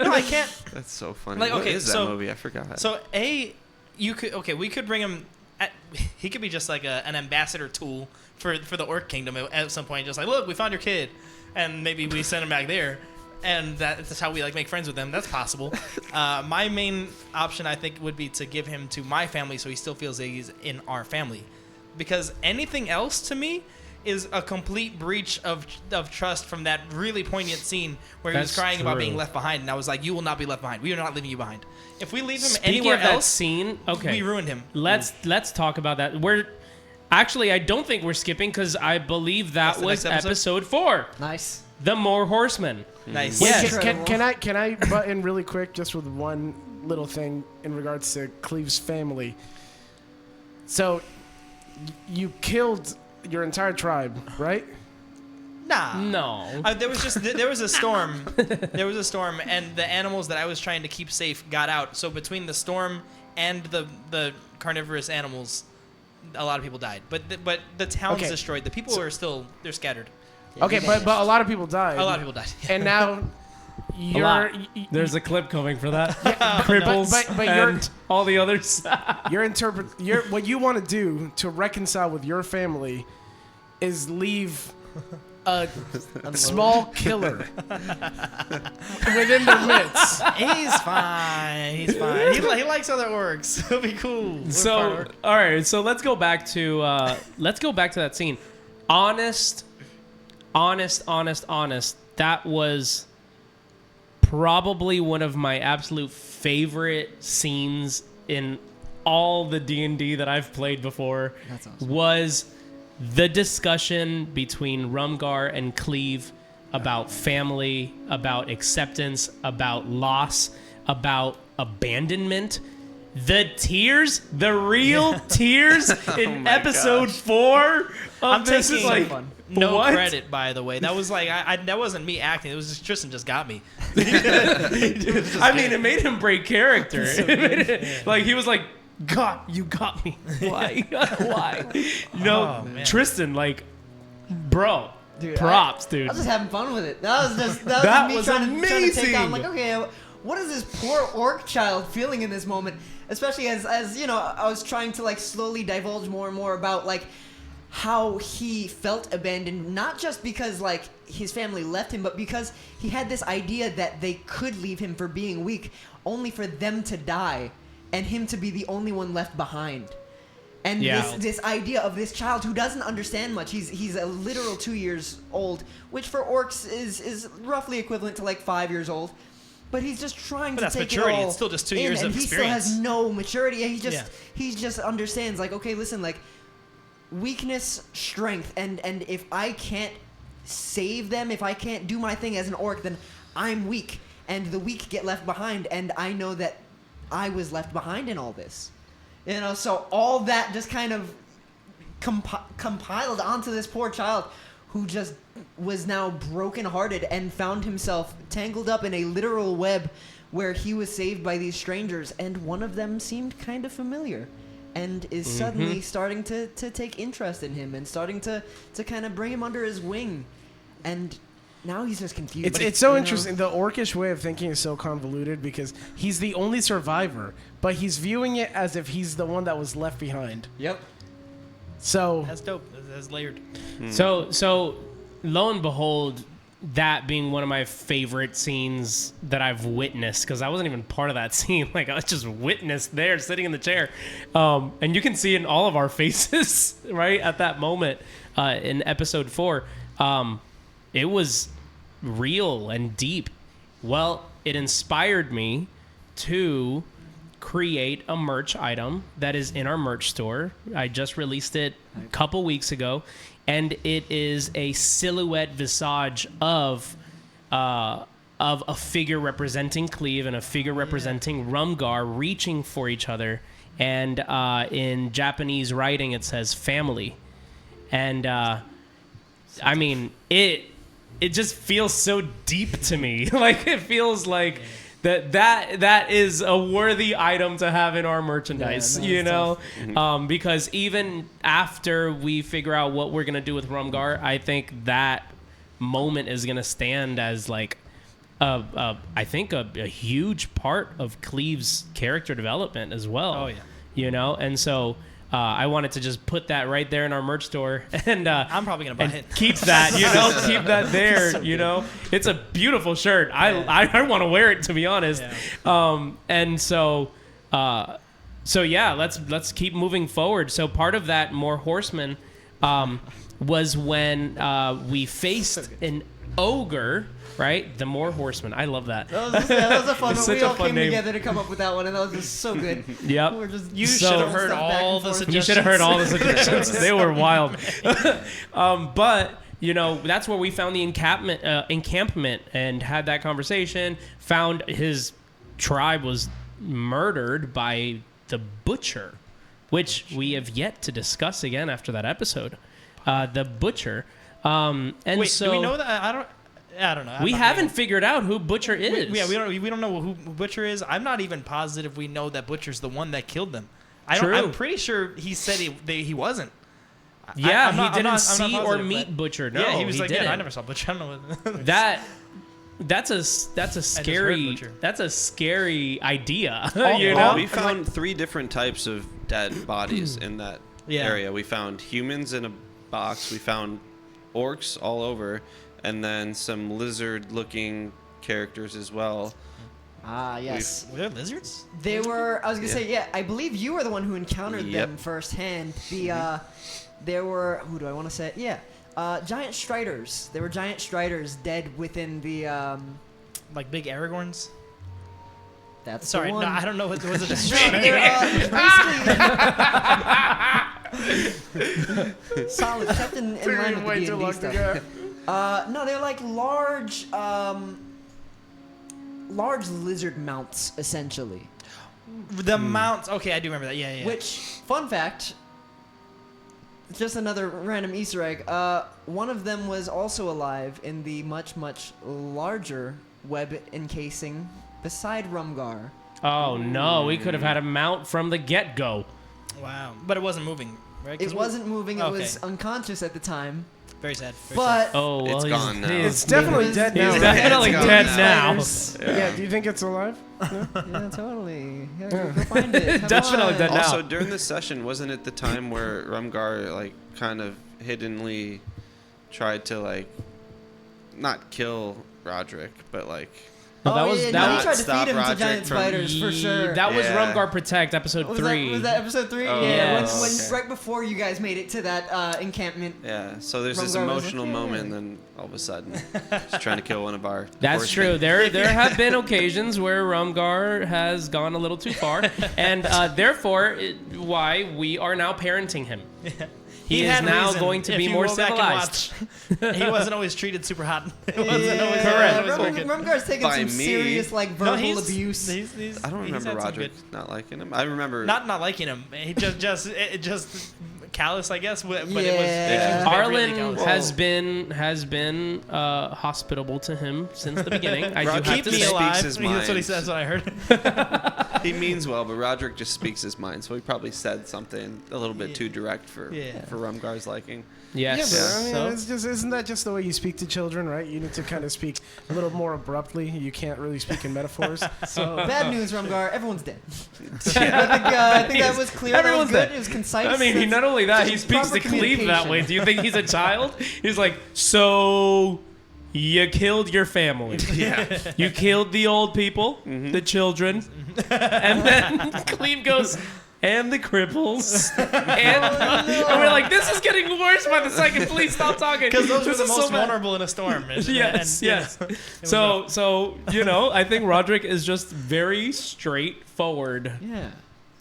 no, I can't. That's so funny. Like, What okay, is that so- movie? I forgot. So we could bring him. He could be just like an ambassador tool for the Orc Kingdom at some point. Just like, look, we found your kid, and maybe we send him back there, and that's how we like make friends with them. That's possible. My main option, I think, would be to give him to my family, so he still feels that he's in our family, because anything else to me is a complete breach of trust from that really poignant scene where he was That's crying about true. being left behind, and I was like, you will not be left behind. We are not leaving you behind. If we leave him Speaking anywhere of that else, scene, okay, we ruined him. Let's talk about that. We're actually, I don't think we're skipping because I believe that That's the was next episode? episode 4, Nice. the More Horsemen. Nice. Wait, Yes. can I butt in really quick just with one little thing in regards to Cleave's family? So, you killed your entire tribe, right? Nah. No. There was a storm. There was a storm, and the animals that I was trying to keep safe got out. So between the storm and the carnivorous animals, a lot of people died. But the town's Okay. destroyed. The people are still they're scattered. Okay, but a lot of people died. A lot of people died. And now A you're lot. There's a clip coming for that. Cripples but you're- and all the others. what you want to do to reconcile with your family is leave a small killer within their midst. He's fine. He's fine. He likes other orcs. He'll be cool. We're So, part orc. all right. So let's go back to that scene. Honest. That was probably one of my absolute favorite scenes in all the D&D that I've played before. That's awesome. Was the discussion between Rumgar and Cleave about family, about acceptance, about loss, about abandonment. The tears, the real tears in my episode 4 of I'm this is taking like fun. no what? credit, by the way. That was like that wasn't me acting. It was just Tristan just got me. I mean, it made him break character. Like he was like, "God, you got me. Why? Why?" No, Oh, man. Tristan, like, bro, Dude, props, I dude. was just having fun with it. That was just That me was trying to take on amazing. like, okay, what is this poor orc child feeling in this moment? Especially as you know, I was trying to like slowly divulge more and more about like how he felt abandoned, not just because like his family left him, but because he had this idea that they could leave him for being weak, only for them to die and him to be the only one left behind. And Yeah. this idea of this child who doesn't understand much. He's a literal 2 years old, which for orcs is roughly equivalent to like 5 years old. But he's just trying But to that's take maturity. it all It's still just 2 in, years and of he experience. still has no maturity. And Yeah. he just understands like, okay, listen, like weakness, strength, and if I can't save them, if I can't do my thing as an orc, then I'm weak, and the weak get left behind, and I know that I was left behind in all this. You know, so all that just kind of compiled onto this poor child who just was now brokenhearted and found himself tangled up in a literal web where he was saved by these strangers, and one of them seemed kind of familiar and is suddenly starting to take interest in him and starting to kind of bring him under his wing. And now he's just confused. It's so you know? interesting. The orcish way of thinking is so convoluted because he's the only survivor, but he's viewing it as if he's the one that was left behind. Yep. So That's dope. That's layered. So lo and behold, that being one of my favorite scenes that I've witnessed, because I wasn't even part of that scene. Like, I was just witnessed there, sitting in the chair. And you can see in all of our faces, right, at that moment in episode 4, it was real and deep. Well, it inspired me to create a merch item that is in our merch store. I just released it a couple weeks ago, and it is a silhouette visage of a figure representing Cleave and a figure representing Rumgar reaching for each other. And in Japanese writing, it says family. And I mean, it just feels so deep to me. Like, it feels like that is a worthy item to have in our merchandise, Yeah, no, you it's know? Because even after we figure out what we're going to do with Rumgar, I think that moment is going to stand as like I think a huge part of Cleave's character development as well. Oh, yeah. You know? And so I wanted to just put that right there in our merch store, and I'm probably gonna buy and it. keep that, you know, keep that there, you know. It's a beautiful shirt. I want to wear it, to be honest. Yeah. And so yeah, let's keep moving forward. So part of that more Horsemen was when we faced an ogre. Right? The more Horsemen. I love that. That was a fun It's one. such We a all fun came name. together to come up with that one, and that was just so good. Yep. We're just, You So- should have heard stuff back all and the forth. suggestions. You should have heard all the suggestions. They were wild. But, you know, that's where we found the encampment and had that conversation. Found his tribe was murdered by the Butcher, which we have yet to discuss again after that episode. The Butcher. And Wait, so do we know that? I don't know. I'm we not haven't gonna- figured out who Butcher is. we don't know who Butcher is. I'm not even positive we know that Butcher's the one that killed them. True. I'm pretty sure he said he wasn't. Yeah, I'm not- he I'm didn't not see or positive, meet but- Butcher. No, yeah, he was like, didn't. yeah, I never saw Butcher. I don't know what That's a scary Butcher. that's a scary idea. Oh, you oh, know? We found 3 different types of dead bodies in that Yeah. area. We found humans in a box. We found orcs all over, and then some lizard-looking characters as well. Ah, yes. Were there lizards? They were. I was gonna Yeah. say, yeah. I believe you were the one who encountered Yep. them firsthand. There were. Who do I want to say? Yeah, giant striders. There were giant striders dead within the. Like big Aragorns? That's Sorry, the no, one. I don't know what was it. Basically, solid, kept in Took line me with way the too D&D long to stuff. get. No, they're like large, large lizard mounts, essentially. The mounts. Okay, I do remember that. Yeah. Which, fun fact, just another random Easter egg. One of them was also alive in the much, much larger web encasing beside Rumgar. Oh no, we could have had a mount from the get-go. Wow. But it wasn't moving, right? 'Cause It wasn't moving. It Okay. was unconscious at the time. Very sad. Very But Oh, well, It's he's- gone now. he's- It's definitely dead now. He's right? definitely It's gone dead now. now. Yeah. Do you think it's alive? yeah, totally. Yeah, go find it. Come Definitely on. dead now. Also, during this session, wasn't it the time where Rumgar like kind of hiddenly tried to like not kill Rodrick, but like No, that Oh, was yeah, that he was tried to stop feed him to Rodrick giant from- spiders for sure. That was Yeah. Rumgar Protect episode was 3. was that episode 3? Oh, yeah, when, yes. right before you guys made it to that encampment. yeah. So there's this Rumgar was emotional like, yeah. moment, and then all of a sudden, he's trying to kill one of our. That's horsemen. true. There have been occasions where Rumgar has gone a little too far, and therefore why we are now parenting him. He is had now reason. going to If be you more go back and civilized. watch, he wasn't always treated super hot. It wasn't always Correct. it was wicked. Rumgar's taken By some me. serious like No, verbal he's- abuse. he's- I don't he's remember had some Rodrick good- not liking him. I remember Not liking him. He just callous, I guess. But Yeah. it was really Arlyn callous. has been hospitable to him since the beginning. I do Rodrick have Keep to me speaks say. alive. his That's what he mind. says. What I heard. he means well, but Rodrick just speaks his mind, so he probably said something a little bit too direct for Rumgar's liking. Yes. Yeah, but I mean, So- it's just isn't that just the way you speak to children, right? You need to kind of speak a little more abruptly. You can't really speak in metaphors. So bad news, Rumgar. Everyone's dead. Yeah. I think that was clear. Everyone's that was good. dead. It was concise. I mean, not only that, he speaks to proper Cleave that way. communication. Do you think he's a child? He's like, so you killed your family. Yeah. You killed the old people, the children, and then Cleave goes, and the cripples, and we're like, this is getting worse by the second. Please stop talking. Because those This were the is so most bad. vulnerable in a storm. Yes, And, yes. it was So I think Rodrick is just very straightforward Yeah.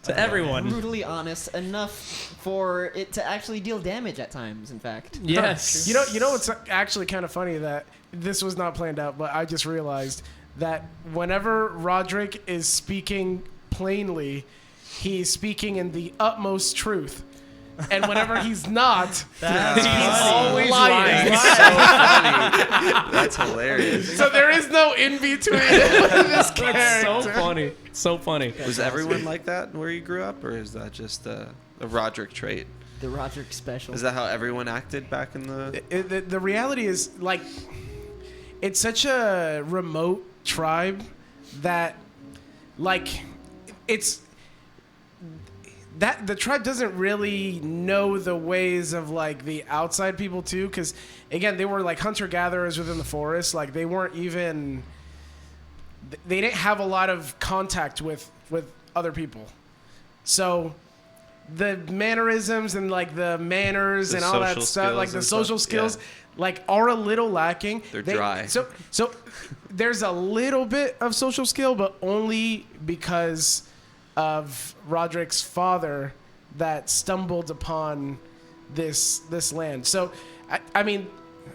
to everyone. Brutally honest enough for it to actually deal damage at times. In fact. Yes. You know what's actually kind of funny that this was not planned out, but I just realized that whenever Rodrick is speaking plainly, he's speaking in the utmost truth. And whenever he's not, That's he's funny. always lying. so funny. That's hilarious. So there is no in between this character. That's so funny. So funny. Was everyone like that where you grew up, or is that just a Rodrick trait? The Rodrick special. Is that how everyone acted back in the? The reality is, like, it's such a remote tribe that, like, it's that the tribe doesn't really know the ways of like the outside people too, because again, they were like hunter gatherers within the forest. Like they weren't even, they didn't have a lot of contact with other people, so the mannerisms and like the manners The and all that social stuff, like skills the and social stuff, skills, yeah. like are a little lacking. They're dry. So there's a little bit of social skill, but only because of Rodrick's father that stumbled upon this land. So I mean,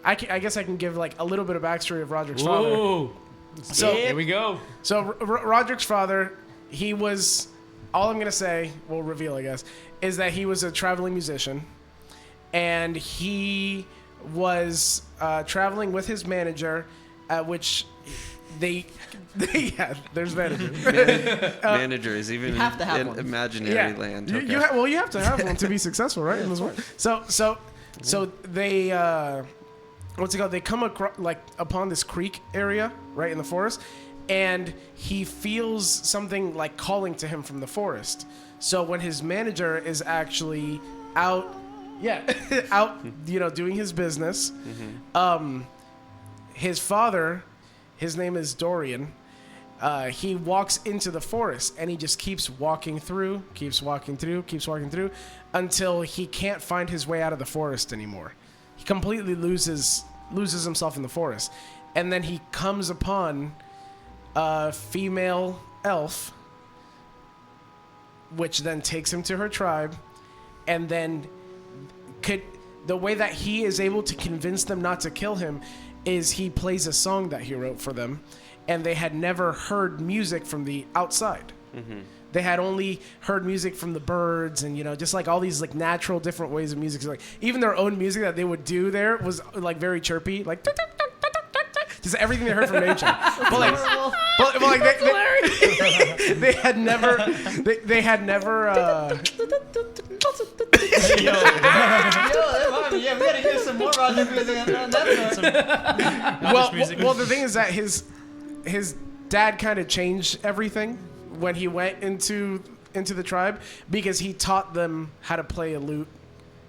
I guess I can give like a little bit of backstory of Rodrick's father. Ooh. So Here we go. so Rodrick's father, he was, all I'm gonna say, we'll reveal I guess, is that he was a traveling musician, and he was traveling with his manager, at which yeah, there's manager. Managers, even you have to have in one. imaginary land. You, Okay. you have to have one to be successful, right? In this world. So they what's it called? They come across upon this creek area right in the forest, and he feels something like calling to him from the forest. So when his manager is actually out Yeah, out, doing his business. His father, his name is Dorian. He walks into the forest and he just keeps walking through until he can't find his way out of the forest anymore. He completely loses himself in the forest. And then he comes upon a female elf, which then takes him to her tribe, and then the way that he is able to convince them not to kill him is he plays a song that he wrote for them, and they had never heard music from the outside. They had only heard music from the birds and, just like all these like natural different ways of music. So, like even their own music that they would do there was like very chirpy, like just everything they heard from nature. But like they had never Yeah, we gotta hear some more Rodrick music on that one. Well, the thing is that his dad kind of changed everything when he went into the tribe, because he taught them how to play a lute.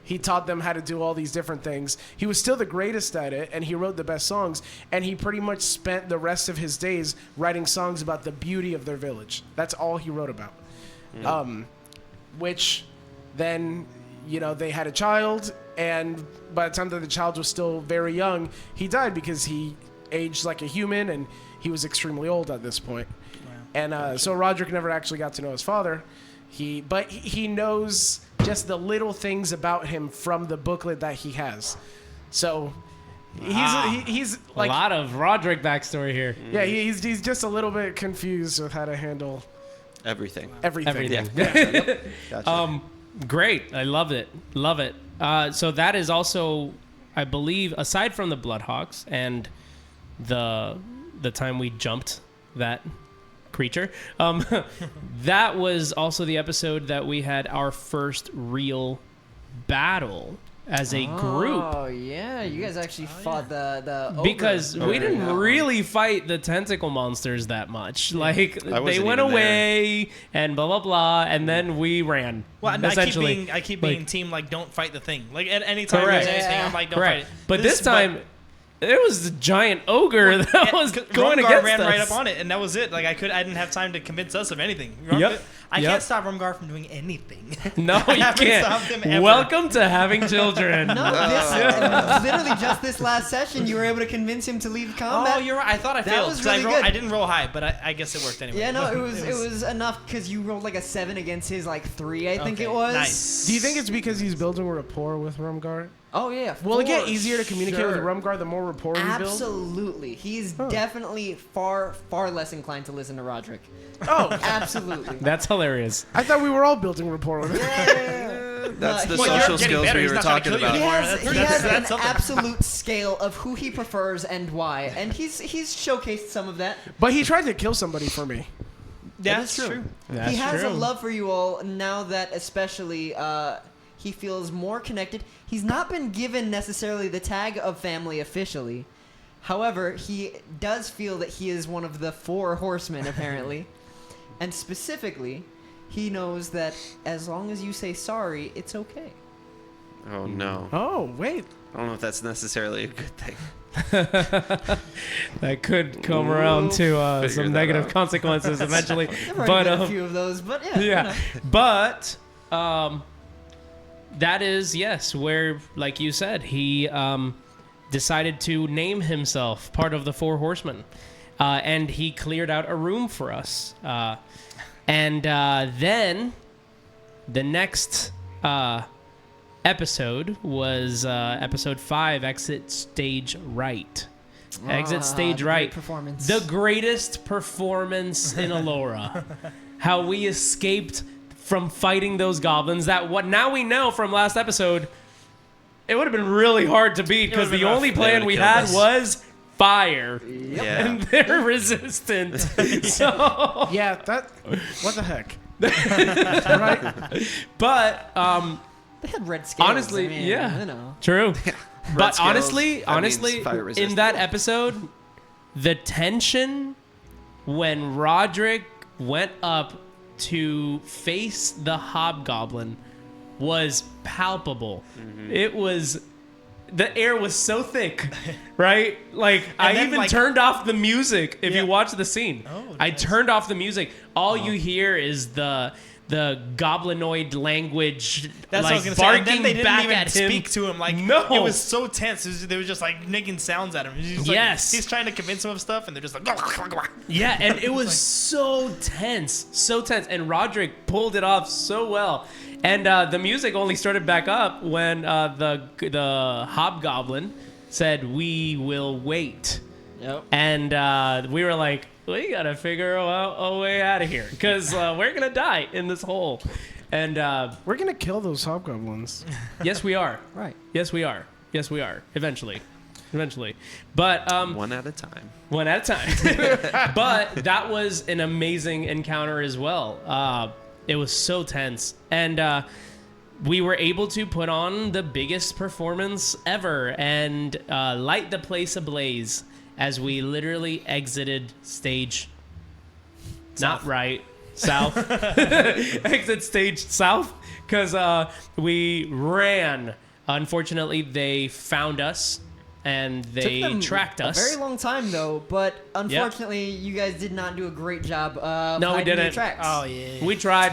He taught them how to do all these different things. He was still the greatest at it, and he wrote the best songs, and he pretty much spent the rest of his days writing songs about the beauty of their village. That's all he wrote about. Which then, they had a child, and by the time that the child was still very young, he died because he aged like a human, and he was extremely old at this point. And so Rodrick never actually got to know his father. But he knows just the little things about him from the booklet that he has. So he's like a lot of Rodrick backstory here. Yeah, he's just a little bit confused with how to handle everything. Yeah. Gotcha. Great. I love it. So that is also, I believe, aside from the Bloodhawks and the time we jumped that creature, that was also the episode that we had our first real battle as a group. Oh yeah, you guys actually fought the ogre. Because we didn't really fight the tentacle monsters that much. Like they went even away and blah blah blah, and then we ran. Well, essentially. I keep being team like don't fight the thing. Like at any time there's anything, I'm like don't fight it. But this time. There was a giant ogre that was going against ran us. right up on it, and that was it. Like I didn't have time to convince us of anything. I can't stop Rumgar from doing anything. No, you can't. Welcome to having children. No, literally just this last session, you were able to convince him to leave combat. Oh, you're right. I thought I failed because I didn't roll high, but I guess it worked anyway. Yeah, no, it was enough because you rolled like a 7 against his like 3, I think it was. Nice. Do you think it's because he's building a rapport with Rumgar? Oh yeah. Will it get easier to communicate with Rumgar the more rapport we build? Absolutely. He's definitely far less inclined to listen to Rodrick. Oh, absolutely. That's hilarious. I thought we were all building rapport with him. That's the social skills we were talking about. He has an absolute scale of who he prefers and why, and he's showcased some of that. But he tried to kill somebody for me. Yeah, that's true. He has a love for you all now that especially he feels more connected. He's not been given necessarily the tag of family officially. However, he does feel that he is one of the 4 horsemen, apparently. And specifically, he knows that as long as you say sorry, it's okay. Oh, no. Oh, wait. I don't know if that's necessarily a good thing. That could come around to some negative consequences eventually. But a few of those, but yeah. Yeah. But that is, yes, where, like you said, he decided to name himself part of the 4 horsemen. And he cleared out a room for us. And then the next episode was episode 5, Exit Stage Right. Exit Stage Right. Performance. The greatest performance in Allura. How we escaped from fighting those goblins that what now we know from last episode, it would have been really hard to beat because the only plan we had was fire. Yeah. And they're resistant. So Yeah, what the heck? Right? But They had red scales. honestly, I mean, yeah. You know. True. But scales, honestly, that means fire in resistant. that episode, the tension when Rodrick went up to face the hobgoblin was palpable. It was, the air was so thick, right? Like, I then, even like- turned off the music. If Yeah. you watch the scene, Oh, I nice. turned off the music. All you hear is the goblinoid language, That's like what I was gonna say. barking And then they didn't back even at him. speak to him. Like, No. it was so tense. They were just like making sounds at him. He's just like- Yes. he's trying to convince him of stuff, and they're just like, Yeah, and it was so tense, and Rodrick pulled it off so well. And the music only started back up when the hobgoblin said, "We will wait." Yep. And we were like, we gotta figure out a way out of here because we're gonna die in this hole. And We're gonna kill those hobgoblins. yes, we are. Right. Yes, we are. Yes, we are. Eventually. But One at a time. one at a time. But that was an amazing encounter as well. It was so tense. And we were able to put on the biggest performance ever and light the place ablaze as we literally exited stage not right, south. Exit stage south because we ran. Unfortunately, they found us and they Took them tracked us. A very long time though, but unfortunately, you guys did not do a great job. No, we hiding the didn't. tracks. oh yeah. We tried.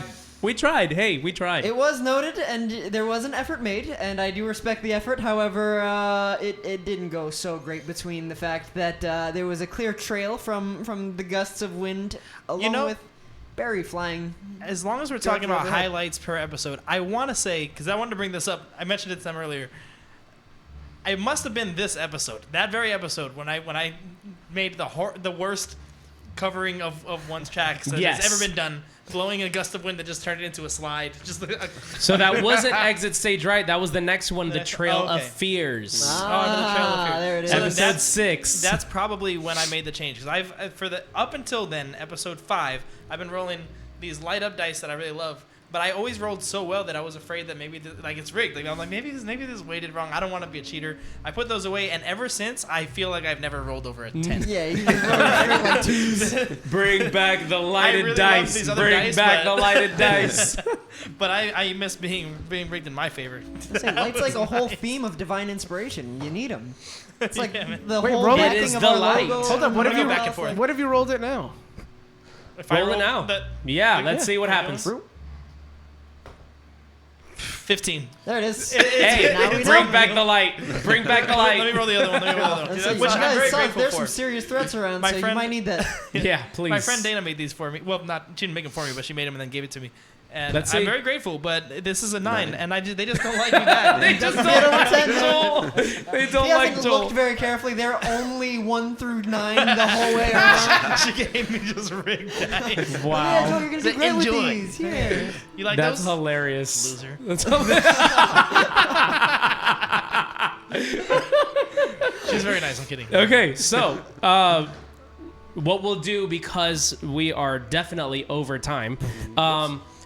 Hey, we tried. It was noted, and there was an effort made, and I do respect the effort. However, it didn't go so great between the fact that there was a clear trail from the gusts of wind, along with berry flying. As long as we're talking about go ahead. highlights per episode, I want to say, because I wanted to bring this up, I mentioned it to them earlier. It must have been this episode, that very episode, when I made the worst covering of one's tracks that Yes. has ever been done, blowing a gust of wind that just turned it into a slide. Just So that wasn't exit stage right. That was the next one, the Trail of okay. Fears. the Trail of Fear. There it is. So then Episode that's- 6. That's probably when I made the change because up until then, episode 5, I've been rolling these light up dice that I really love, but I always rolled so well that I was afraid that maybe it's rigged. Like I'm like maybe this is weighted wrong. I don't want to be a cheater. I put those away, and ever since I feel like I've never rolled over a 10. Yeah, you just rolled like twos. Bring back the lighted really love dice. these other Bring dice, back but- the lighted dice. But I miss being rigged in my favor. Light's like a whole theme of divine inspiration. You need them. It's like Yeah, man. the Wait, whole roll it. backing It is of the our light. logo. Hold on, what I'm have gonna you go back and forth. what have you rolled it now? If I Roll it roll now. the- Yeah, let's see what happens. 15. There it is. Hey, Now we bring know. back the light. Bring back the Let me light. roll the other one. It's like, Which you I'm guys very saw grateful there's for. some serious threats around, My so friend- you might need that. Yeah, please. My friend Dana made these for me. Well, she didn't make them for me, but she made them and then gave it to me. And Let's I'm see. very grateful, but this is a 9, and they just don't like me back. They just don't Get over like 10. Joel. They don't He like hasn't Joel. looked very carefully. They're only 1 through 9 the whole way around. She gave me just rigged dice. Yeah, Joel, Wow. you're gonna do great with Enjoy. these. Here. You like That's those? hilarious. Loser. That's hilarious. She's very nice. I'm kidding. Okay, so what we'll do, because we are definitely over time,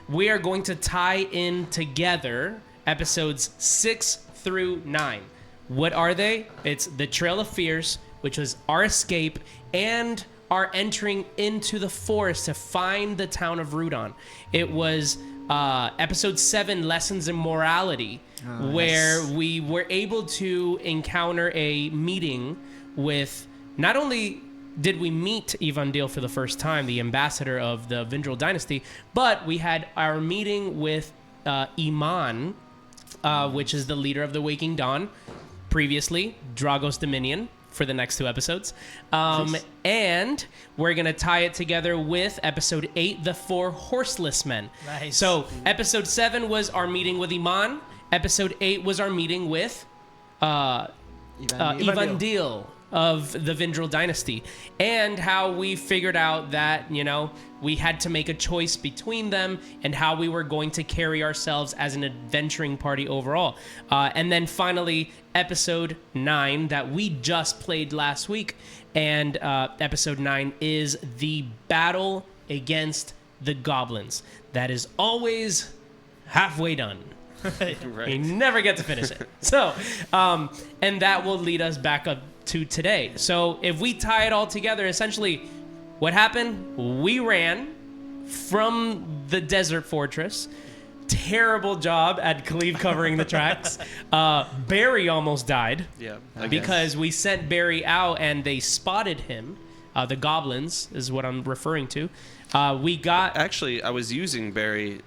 we are going to tie in together episodes 6 through 9. What are they? It's the Trail of Fears, which was our escape, and our entering into the forest to find the town of Rudon. It was episode 7, Lessons in Morality, where we were able to encounter a meeting with, not only did we meet Evandil for the first time, the ambassador of the Vindrel dynasty, but we had our meeting with Iman, which is the leader of the Waking Dawn, previously Drago's Dominion, for the next 2 episodes. And we're going to tie it together with episode 8, The 4 Horseless Men. Nice. So episode 7 was our meeting with Iman. Episode 8 was our meeting with Evandil of the Vindrel dynasty, and how we figured out that, we had to make a choice between them and how we were going to carry ourselves as an adventuring party overall. And then finally, episode 9 that we just played last week. And episode 9 is the battle against the goblins. That is always halfway done. You never get to finish it. So, and that will lead us back up to today. So if we tie it all together, essentially what happened, we ran from the desert fortress terrible job at Cleave covering the tracks. Barry almost died. Yeah. Because we sent Barry out and they spotted him. The goblins is what I'm referring to. Actually, I was using Barry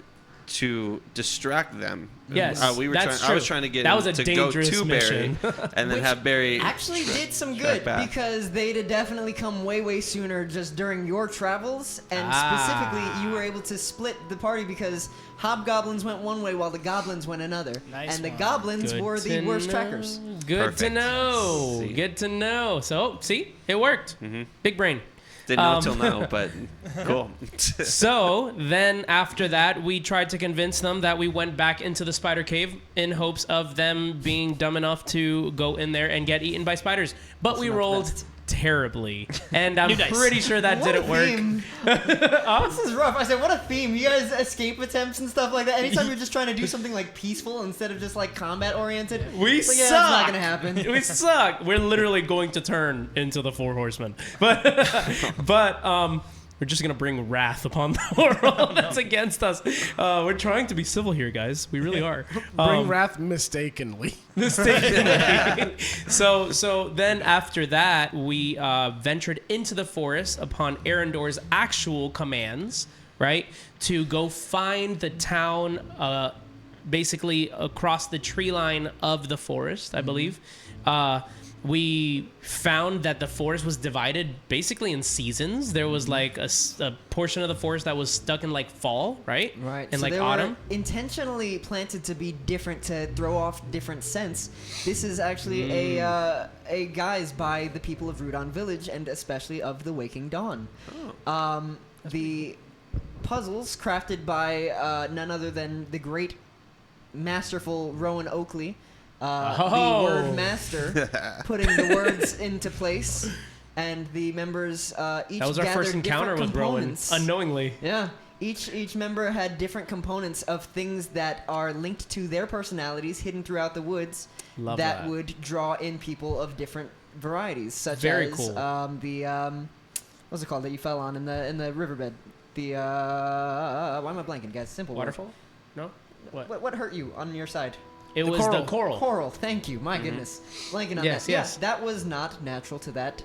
to distract them. Yes, I that's true. was trying to get that him was a to go dangerous to mission. Barry and then have Barry actually did some track good back. because they'd have definitely come way sooner just during your travels, and specifically you were able to split the party because hobgoblins went one way while the goblins went another, Nice and the one. goblins Good were the to worst know. trackers. Good to Perfect. know. See. Good to know. So, see, it worked. Big brain. Didn't know till now, but cool. So then after that, we tried to convince them that we went back into the spider cave in hopes of them being dumb enough to go in there and get eaten by spiders. But we not the rolled best. terribly. And I'm New dice. pretty sure that What a didn't work. theme. This is rough. I said, what a theme. You guys escape attempts and stuff like that. Anytime you're just trying to do something like peaceful instead of just like combat oriented. We it's like, yeah, suck. it's not gonna happen. We suck. We're literally going to turn into the Four Horsemen. But we're just going to bring wrath upon the world that's against us. We're trying to be civil here, guys. We really are. Bring wrath mistakenly. Mistakenly. So then after that, we ventured into the forest upon Arendor's actual commands, right? To go find the town basically across the tree line of the forest, I believe. We found that the forest was divided basically in seasons. There was like a portion of the forest that was stuck in like fall, right? Right. And so like they autumn. were intentionally planted to be different to throw off different scents. This is actually a guise by the people of Rudon Village and especially of the Waking Dawn. The puzzles crafted by none other than the great masterful Rowan Oakley. The word master, putting the words into place, and the members each That was our first gathered encounter different with Rowan, components. unknowingly. Yeah, each member had different components of things that are linked to their personalities, hidden throughout the woods, Love that that. would draw in people of different varieties, such Very as cool. What's it called that you fell on in the riverbed? The why am I blanking, guys? Simple word. Waterfall? No? What? What hurt you on your side? It was the coral. Coral, thank you. My goodness. Blanking on Yes, that. yes. Yeah, that was not natural to that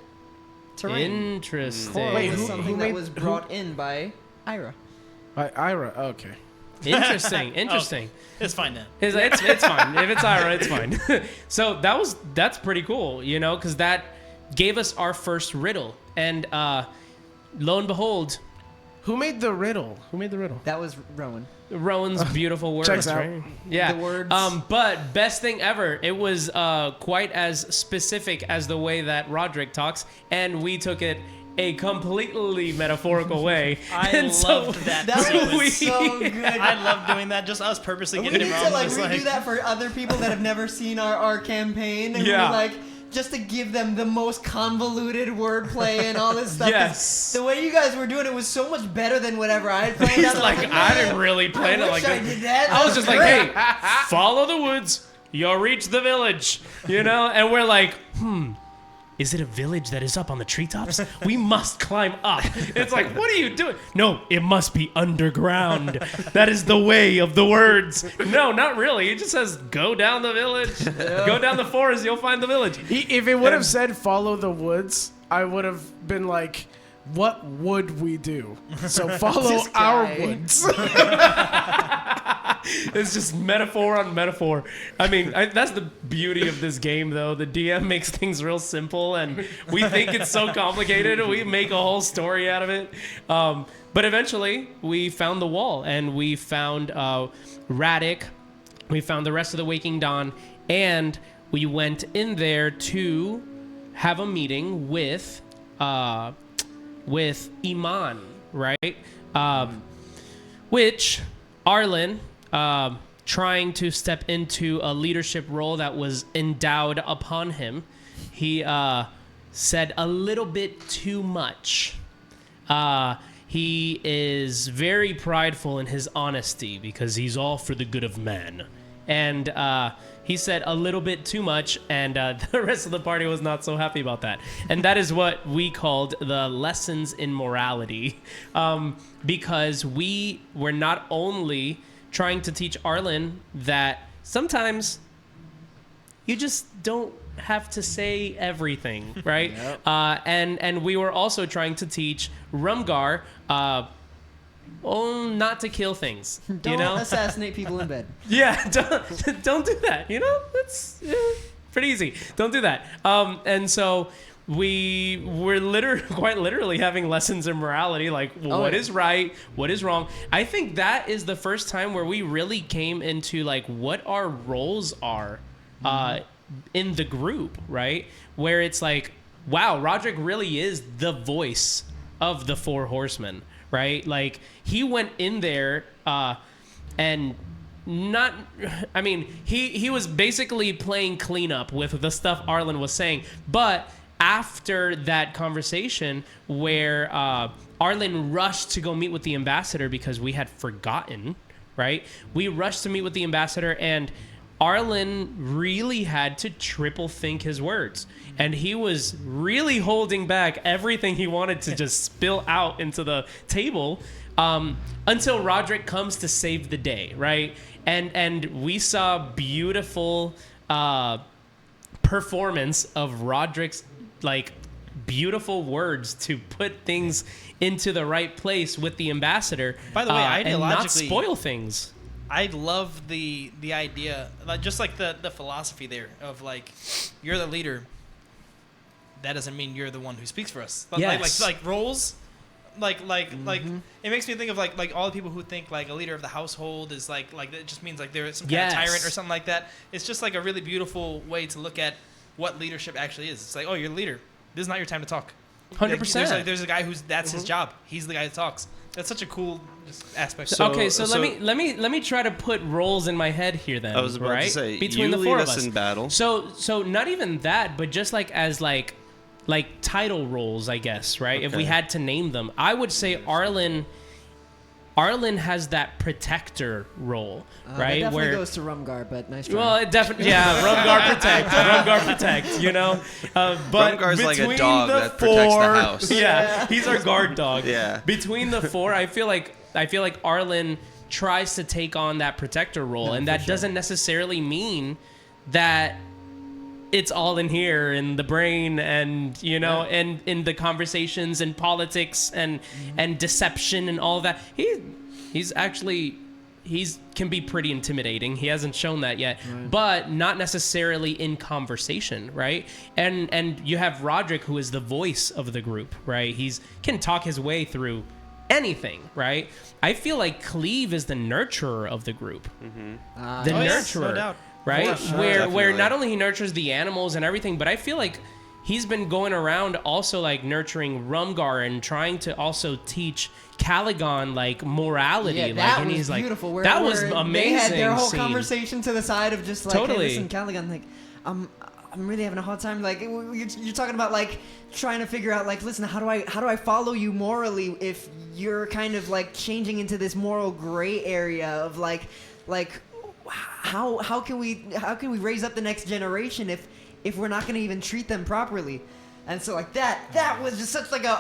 terrain. Interesting. Coral Wait, was who something made- that was brought in by Ira. Ira. Okay. Interesting. Interesting. It's fine then. It's fine. If it's Ira, it's fine. So that's pretty cool, you know, because that gave us our first riddle. And lo and behold, Who made the riddle? That was Rowan. Rowan's beautiful words, Checks out. right? Yeah. The words. But best thing ever, it was quite as specific as the way that Rodrick talks, and we took it a completely metaphorical way. I And so loved that. That sequence. was so good. I love doing that. Just us purposely we getting need it to wrong. like Just redo that for other people that have never seen our campaign. And Yeah. we're like, just to give them the most convoluted wordplay and all this stuff. 'Cause Yes. The way you guys were doing it was so much better than whatever I had planned. He's out. like, I "Man, didn't really plan I it like wish I that. did that. I was That's just like, great." hey, follow the woods. You'll reach the village, you know? And we're like, is it a village that is up on the treetops? We must climb up. It's like, what are you doing? No, it must be underground. That is the way of the words. No, not really. It just says, go down the village. Go down the forest, you'll find the village. If it would have said follow the woods, I would have been like, what would we do? So follow This our guy. woods. It's just metaphor on metaphor. I mean, that's the beauty of this game, though. The DM makes things real simple, and we think it's so complicated, and we make a whole story out of it. But eventually, we found the wall, and we found Rodrick. We found the rest of the Waking Dawn, and we went in there to have a meeting with Iman, right? Which Arlyn, trying to step into a leadership role that was endowed upon him, he said a little bit too much. He is very prideful in his honesty because he's all for the good of man. And he said a little bit too much, and the rest of the party was not so happy about that. And that is what we called the lessons in morality, because we were not only trying to teach Arlyn that sometimes you just don't have to say everything, right? Yep. And we were also trying to teach Rumgar not to kill things. Don't you know? assassinate people in bed. Yeah, don't do that. You know, that's pretty easy. Don't do that. And so we were quite literally having lessons in morality, like what is right, what is wrong. I think that is the first time where we really came into like what our roles are in the group, right? Where it's like, wow, Rodrick really is the voice of the four horsemen, right? Like he went in there and not, I mean, he was basically playing cleanup with the stuff Arlyn was saying, but after that conversation where Arlyn rushed to go meet with the ambassador because we had forgotten, right? We rushed to meet with the ambassador, and Arlyn really had to triple think his words. And he was really holding back everything he wanted to just spill out into the table until Rodrick comes to save the day, right? And we saw beautiful performance of Rodrick's like beautiful words to put things into the right place with the ambassador. By the way, and not ideologically, spoil things. I love the idea, like, just like the philosophy there of like, you're the leader. That doesn't mean you're the one who speaks for us. Yes. Like roles, like it makes me think of like all the people who think like a leader of the household is like it just means like they're some kind of tyrant or something like that. It's just like a really beautiful way to look at what leadership actually is. It's like, oh, you're the leader. This is not your time to talk. 100%. There's a guy who's his job. He's the guy that talks. That's such a cool aspect. So let me try to put roles in my head here then. I was about right? to say, between you the four lead of us us in battle. So not even that, but just like as like title roles, I guess, right? If we Okay. had to name them, I would say Arlyn has that protector role, right? It definitely Where goes to Rumgar, but nice try. well, it definitely Rumgar protect, you know. But Rumgar's like a between dog the that protects the house. Yeah, he's our guard dog. Yeah. Between the four, I feel like Arlyn tries to take on that protector role, and that doesn't necessarily mean that it's all in here in the brain and you know and in the conversations and politics and deception and all that. He's can be pretty intimidating. He hasn't shown that yet, but not necessarily in conversation, right? And you have Rodrick, who is the voice of the group, right? He's can talk his way through anything, right? I feel like Cleave is the nurturer of the group. The nurturer. Yes, no doubt. Right? For sure. Where Definitely. not only he nurtures the animals and everything, but I feel like he's been going around also like nurturing Rumgar and trying to also teach Calagon like morality. Yeah, like, that and was he's like, beautiful. that was where amazing. They had their whole scene. conversation to the side of just like, Totally. hey, listen, Calagon, like, I'm really having a hard time. Like, you're talking about like trying to figure out like, listen, how do I follow you morally if you're kind of like changing into this moral gray area of like. How can we raise up the next generation if we're not going to even treat them properly? And so like that was just such like a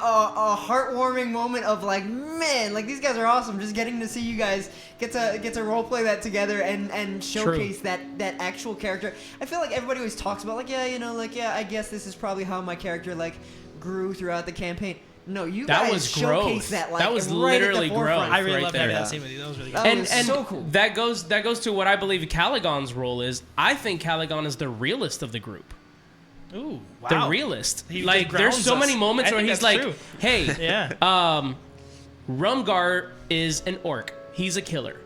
heartwarming moment of like, man, like these guys are awesome. Just getting to see you guys get to role play that together and showcase that actual character. I feel like everybody always talks about like, yeah, you know, like, yeah, I guess this is probably how my character like grew throughout the campaign. No, you That guys was showcase growth. that like That was right literally at the forefront. growth. I really right loved there. having Yeah. that scene with you. That was really good. That And was so cool. that goes to what I believe Calagon's role is. I think Calagon is the realist of the group. Ooh, wow. The realist. He Like just there's grounds so us. many moments I where think he's that's like, true. hey, Yeah. Rumgar is an orc. He's a killer.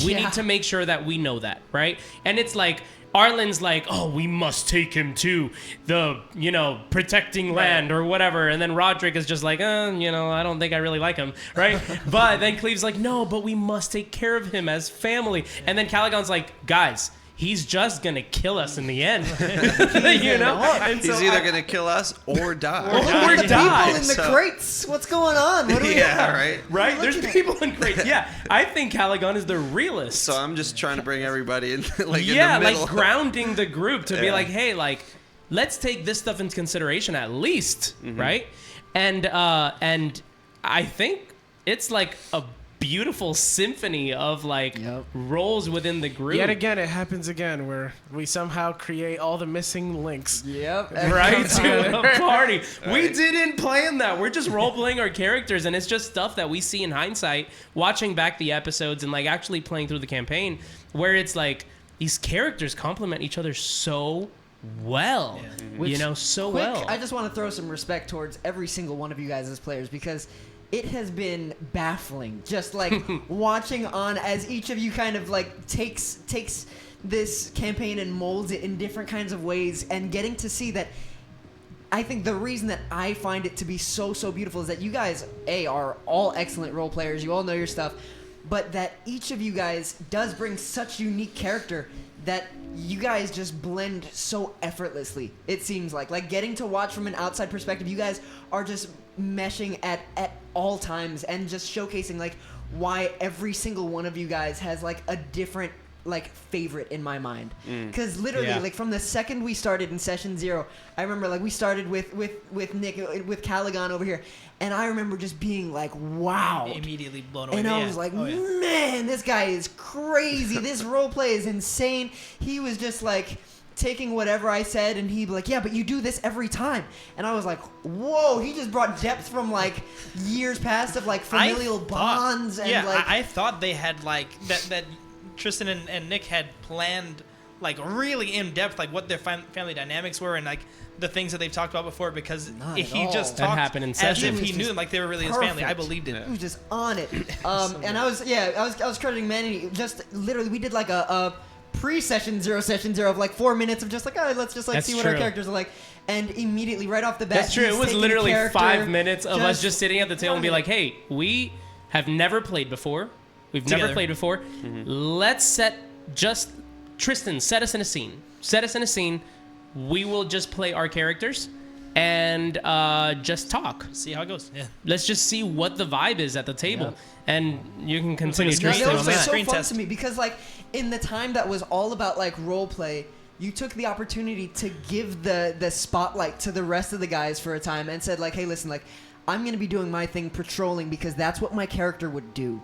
We Yeah. need to make sure that we know that, right? And it's like Arlyn's like, oh, we must take him to the, you know, protecting land or whatever. And then Rodrick is just like, you know, I don't think I really like him, right? But then Cleave's like, no, but we must take care of him as family. And then Calagon's like, guys, he's just going to kill us in the end. You know? And He's so either going to kill us or die. Look at the die. people in the So- crates. What's going on? What are we Yeah, right. Right? There's looking at? people in crates. Yeah. I think Calagon is the realist. So I'm just trying to bring everybody in, like yeah, in the middle. like grounding the group to be Yeah. like, hey, like, let's take this stuff into consideration at least, right? And I think it's like a beautiful symphony of like Yep. roles within the group. Yet again, it happens again where we somehow create all the missing links. Yep. Right to a party. We Right. didn't plan that. We're just role playing our characters, and it's just stuff that we see in hindsight, watching back the episodes and like actually playing through the campaign, where it's like these characters complement each other so well. Which, So quick, well. I just want to throw some respect towards every single one of you guys as players, because it has been baffling just like watching on as each of you kind of like takes this campaign and molds it in different kinds of ways, and getting to see that. I think the reason that I find it to be so beautiful is that you guys are all excellent role players. You all know your stuff, but that each of you guys does bring such unique character that you guys just blend so effortlessly. It seems like getting to watch from an outside perspective, you guys are just meshing at all times and just showcasing like why every single one of you guys has like a different like favorite in my mind. Because literally Yeah. like from the second we started in session 0, I remember like we started with Nick, with Calagon over here, and I remember just being like, wow. Immediately blown away. And I Yeah. was like, Oh, yeah. man, this guy is crazy. This role play is insane. He was just like taking whatever I said, and he'd be like, yeah, but you do this every time. And I was like, whoa, he just brought depth from like years past of like familial bonds. And like, I thought they had like that Tristan and Nick had planned like really in depth like what their family dynamics were and like the things that they've talked about before, because Not he at all. just That talked happened in as session. if he It was knew just them like they were really his family. I perfect. believed it. he was just on it. And I was crediting Manny. Just literally, we did like a pre-session 0 session 0 of like 4 minutes of just like, oh, let's just like That's see what our true. characters are like. And immediately, right off the bat, That's true. he's It was taking literally character, 5 minutes of us just sitting at the table and be running. like, hey, we have never played before. We've never Together. played before. Let's Tristan, set us in a scene. Set us in a scene. We will just play our characters and just talk. See how it goes. Yeah. Let's just see what the vibe is at the table. Yep. And you can continue screen No, Tristan that on was test. that. so Screen fun test. to me because like in the time that was all about like role play, you took the opportunity to give the spotlight to the rest of the guys for a time and said like, hey, listen, like I'm gonna be doing my thing patrolling because that's what my character would do.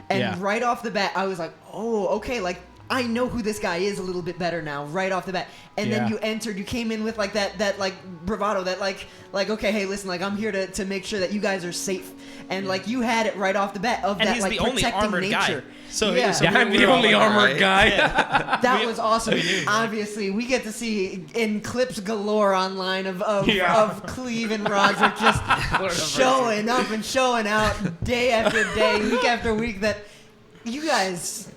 And Yeah. right off the bat, I was like, oh, okay, like I know who this guy is a little bit better now, right off the bat. And Yeah. then you came in with like that like bravado, that like okay, hey, listen, like I'm here to make sure that you guys are safe. And like you had it right off the bat of And that he's like the only protecting armored guy. nature. So- yeah. so Yeah, I'm the We're all only like, armored right? guy. That was awesome. Obviously, we get to see in clips galore online of Yeah. Cleave and Rodrick just showing up and showing out day after day, week after week. That you guys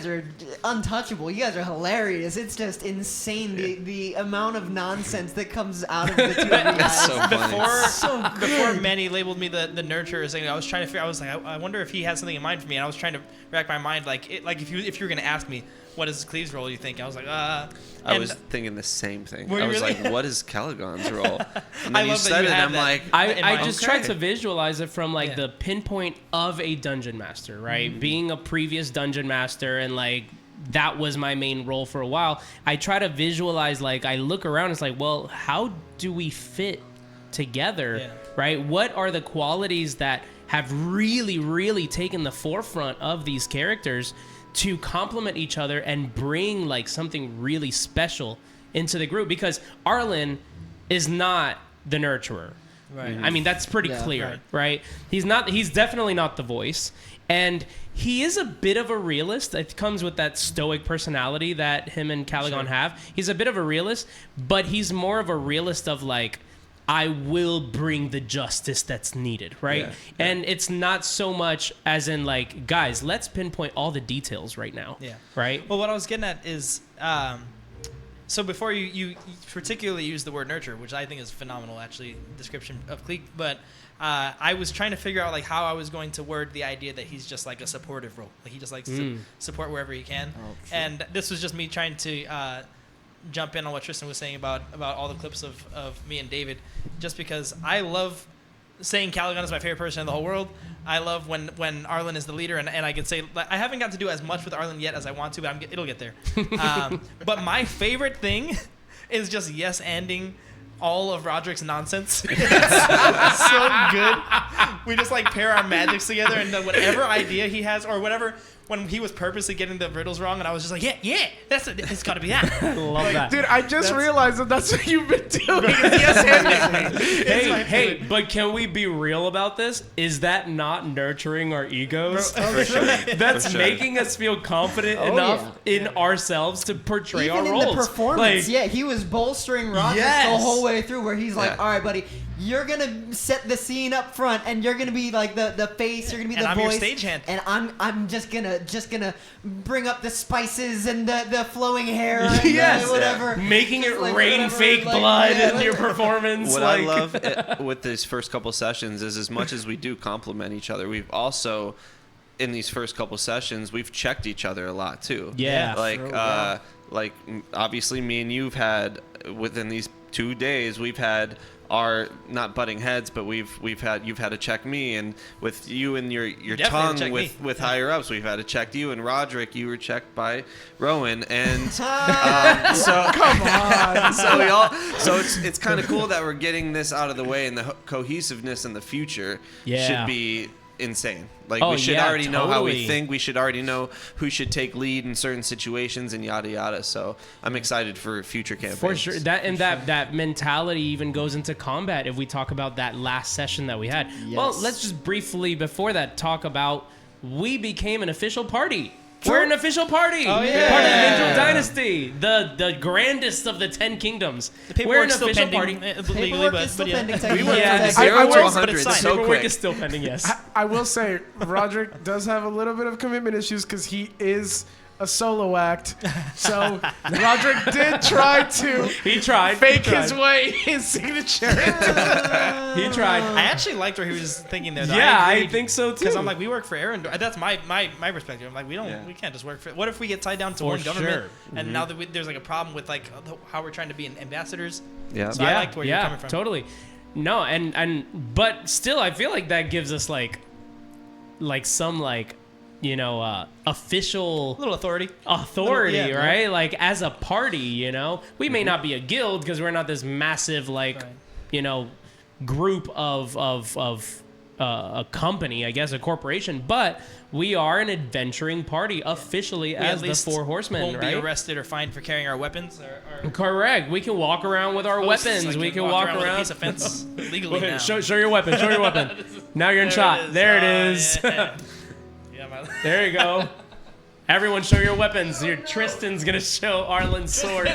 are untouchable. You guys are hilarious. It's just insane the amount of nonsense that comes out of the two of you guys. That's so funny. Before So good. before Manny labeled me the nurturer, I was trying to figure. I was like, I wonder if he has something in mind for me. And I was trying to rack my mind, like if you were gonna ask me what is Cleave's role, you think? I was like, I and was thinking the same thing. Were you I was really? like, what is Calagon's role? And I then you love that said you it, have I'm that. like, in I mind. just Okay. tried to visualize it from like Yeah. the pinpoint of a dungeon master, right? Being a previous dungeon master and like that was my main role for a while. I try to visualize, like I look around, it's like, well, how do we fit together, Yeah. right? What are the qualities that have really, really taken the forefront of these characters to complement each other and bring like something really special into the group? Because Arlyn is not the nurturer. Right. I mean, that's pretty Yeah. clear, right? He's definitely not the voice. And he is a bit of a realist. It comes with that stoic personality that him and Calagon have. He's a bit of a realist, but he's more of a realist of like, I will bring the justice that's needed, right? Yeah. And it's not so much as in like, guys, let's pinpoint all the details right now. Yeah. Right? Well, what I was getting at is, so before you particularly use the word nurture, which I think is phenomenal, actually, description of Cleave, but I was trying to figure out like how I was going to word the idea that he's just like a supportive role. Like he just likes to support wherever he can. Oh, sure. And this was just me trying to jump in on what Tristan was saying about all the clips of me and David, just because I love saying Calagon is my favorite person in the whole world. I love when Arlyn is the leader, and I can say, like, I haven't got to do as much with Arlyn yet as I want to, but it'll get there. But my favorite thing is just yes-anding all of Rodrick's nonsense. It's so good. We just like pair our magics together, and then whatever idea he has, or whatever, when he was purposely getting the riddles wrong, and I was just like, yeah, it's got to be that. Love that. Dude, I just realized that that's what you've been doing. Hey, but can we be real about this? Is that not nurturing our egos? For sure. That's For sure. making us feel confident Oh, enough in ourselves to portray Even our in roles. the performance, Like, yeah, he was bolstering Rodrick Yes. the whole way through. Where he's like, Yeah. "All right, buddy, you're gonna set the scene up front, and you're gonna be like the face. You're gonna be And the I'm voice, your stagehand. and I'm just gonna bring up the spices and the flowing hair, and Yes. whatever, making it Just like rain whatever, fake like, blood yeah, in your whatever. performance. What like, I love with these first couple sessions is as much as we do compliment each other, we've also, in these first couple sessions, we've checked each other a lot too. Yeah. Like, True, yeah. obviously me and you've had, within these 2 days, we've had our, not butting heads, but you've had to check me, and with you and your Definitely had to tongue check with me. higher ups, we've had to check you, and Rodrick, you were checked by Rowan, and so Come on. so it's kind of cool that we're getting this out of the way, and the cohesiveness in the future Yeah. should be insane. Like, Oh, we should yeah, already know how we totally. think. We should already know who should take lead in certain situations, and yada yada. So I'm excited for future campaigns. For sure, that mentality even goes into combat. If we talk about that last session that we had, well, Yes. let's just briefly before that talk about we became an official party. We're an official party. Oh, yeah. Part of the Angel Dynasty, the grandest of the 10 kingdoms. The We're an paperwork's still official pending party. legally, Paperwork but is still yeah. pending. We technically. went Yeah. from I 0 will- to but 100 it's signed. so Paperwork quick. is still pending. Yes. I will say, Rodrick does have a little bit of commitment issues because he is a solo act. So Rodrick did try to He tried. fake he tried. his way his signature. He tried. I actually liked where he was thinking there. Though. Yeah, I agreed. think so too. Because I'm like, we work for Aaron. That's my perspective. I'm like, we can't just work for. What if we get tied down to For one government, sure. and now that there's like a problem with like how we're trying to be ambassadors. Yeah. So I liked where you're coming from. Totally. No, and but still, I feel like that gives us like some official A little authority. authority, Yeah, right? Like as a party, we may not be a guild because we're not this massive Right. group of a company, I guess, a corporation, but we are an adventuring party officially We as at the least Four Horsemen, won't right? be arrested or fined for carrying our weapons. Or Correct. We can walk around with our posts. weapons. Like, we you can walk with a around. piece of fence legally now. Show your weapon. Show your weapon. Now you're in shot. There it is. Yeah, my. There you go. Everyone, show your weapons. Your Tristan's gonna show Arlyn's sword.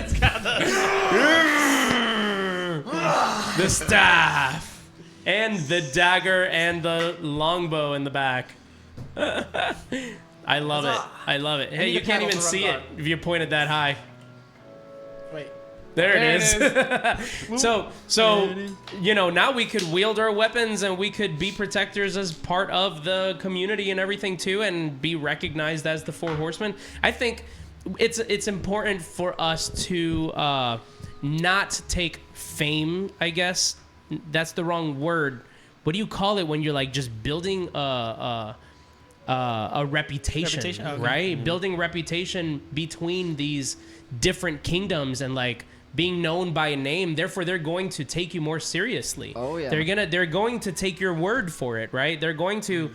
The staff, and the dagger, and the longbow in the back. I love it. I love it. Hey, need you a can't panel even to see run it if you point it that high. Wait. There There it it is. So now we could wield our weapons and we could be protectors as part of the community and everything too, and be recognized as the Four Horsemen. I think it's important for us to not take fame. I guess that's the wrong word. What do you call it when you're like just building a reputation, Reputation? Okay. right? Building reputation between these different kingdoms and like being known by a name. Therefore, they're going to take you more seriously. Oh, yeah. They're going to take your word for it, right? They're going to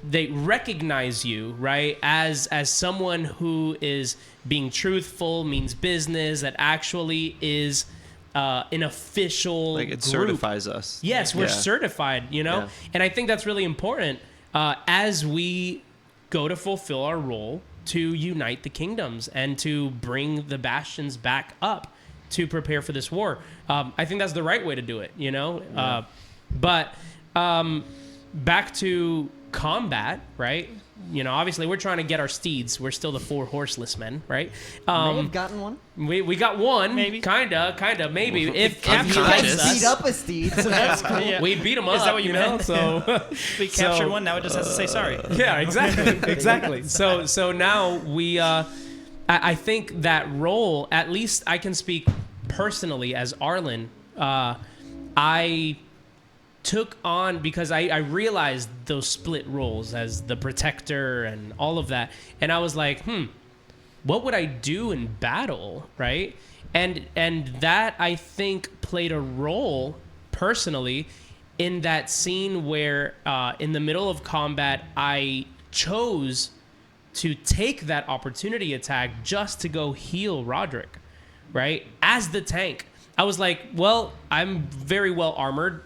they recognize you, right, as someone who is being truthful, means business, that actually is an official Like, it group. certifies us. Yes, we're Yeah. certified, Yeah. And I think that's really important as we go to fulfill our role to unite the kingdoms and to bring the bastions back up to prepare for this war. I think that's the right way to do it, But back to combat, right? Obviously we're trying to get our steeds. We're still the Four Horseless Men, right? May have gotten one. We got one, Maybe. kinda, maybe. If Captain captured Conscious. us, Beat up a steed, so that's cool. Yeah. we beat them up. Is that what you meant? So We captured one. Now it just has to say sorry. yeah, exactly. So now we, I think that role. At least I can speak personally as Arlyn. I took on because I realized those split roles as the protector and all of that, and I was like, what would I do in battle, right? And that, I think, played a role personally in that scene where in the middle of combat, I chose to take that opportunity attack just to go heal Rodrick, right? As the tank. I was like, well, I'm very well armored.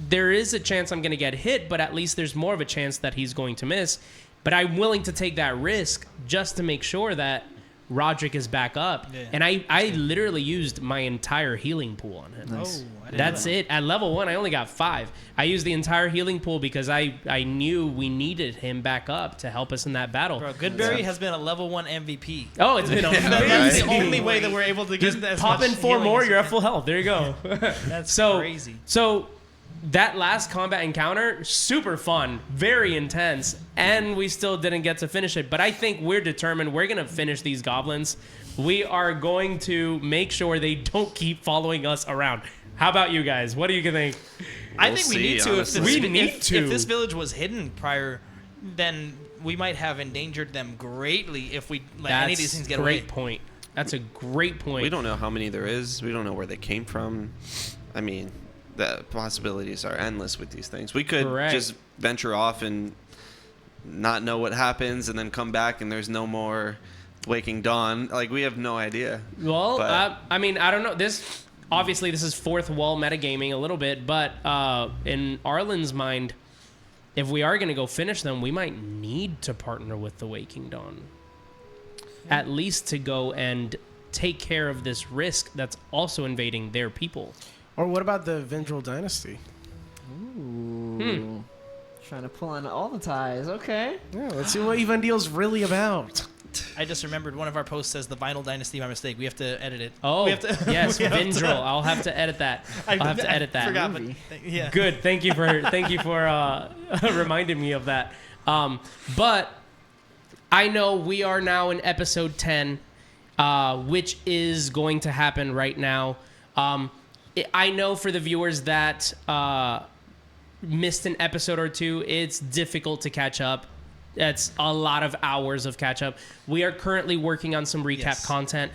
There is a chance I'm going to get hit, but at least there's more of a chance that he's going to miss. But I'm willing to take that risk just to make sure that Rodrick is back up. Yeah. And I literally used my entire healing pool on him. Nice. That's it. At level 1, I only got 5. I used the entire healing pool because I knew we needed him back up to help us in that battle. Bro, Goodberry has been a level 1 MVP. Oh, it's been amazing. That's the only way that we're able to get that. Pop in 4 more, you're at full health. There you go. That's crazy. So that last combat encounter, super fun, very intense, and we still didn't get to finish it. But I think we're determined we're going to finish these goblins. We are going to make sure they don't keep following us around. How about you guys? What do you think? I think we need to. If this village was hidden prior, then we might have endangered them greatly if we let any of these things get away. Great point. That's a great point. We don't know how many there is. We don't know where they came from. I mean, the possibilities are endless with these things. We could just venture off and not know what happens and then come back and there's no more Waking Dawn. Like, we have no idea. Well, I mean, I don't know. Obviously, this is fourth wall metagaming a little bit, but in Arlyn's mind, if we are going to go finish them, we might need to partner with the Waking Dawn. At least to go and take care of this risk that's also invading their people. Or what about the Vendrell Dynasty? Ooh. Trying to pull on all the ties. Okay. Yeah, let's see what Evendeal's really about. I just remembered one of our posts says the Vinyl Dynasty by mistake. We have to edit it. Oh, we have to, yes, Vendrell. I'll have to edit that. I'll have to edit that. Forgot, but, yeah. Good. Thank you for reminding me of that. But I know we are now in episode 10, which is going to happen right now. I know for the viewers that missed an episode or two, it's difficult to catch up. That's a lot of hours of catch up. We are currently working on some recap content.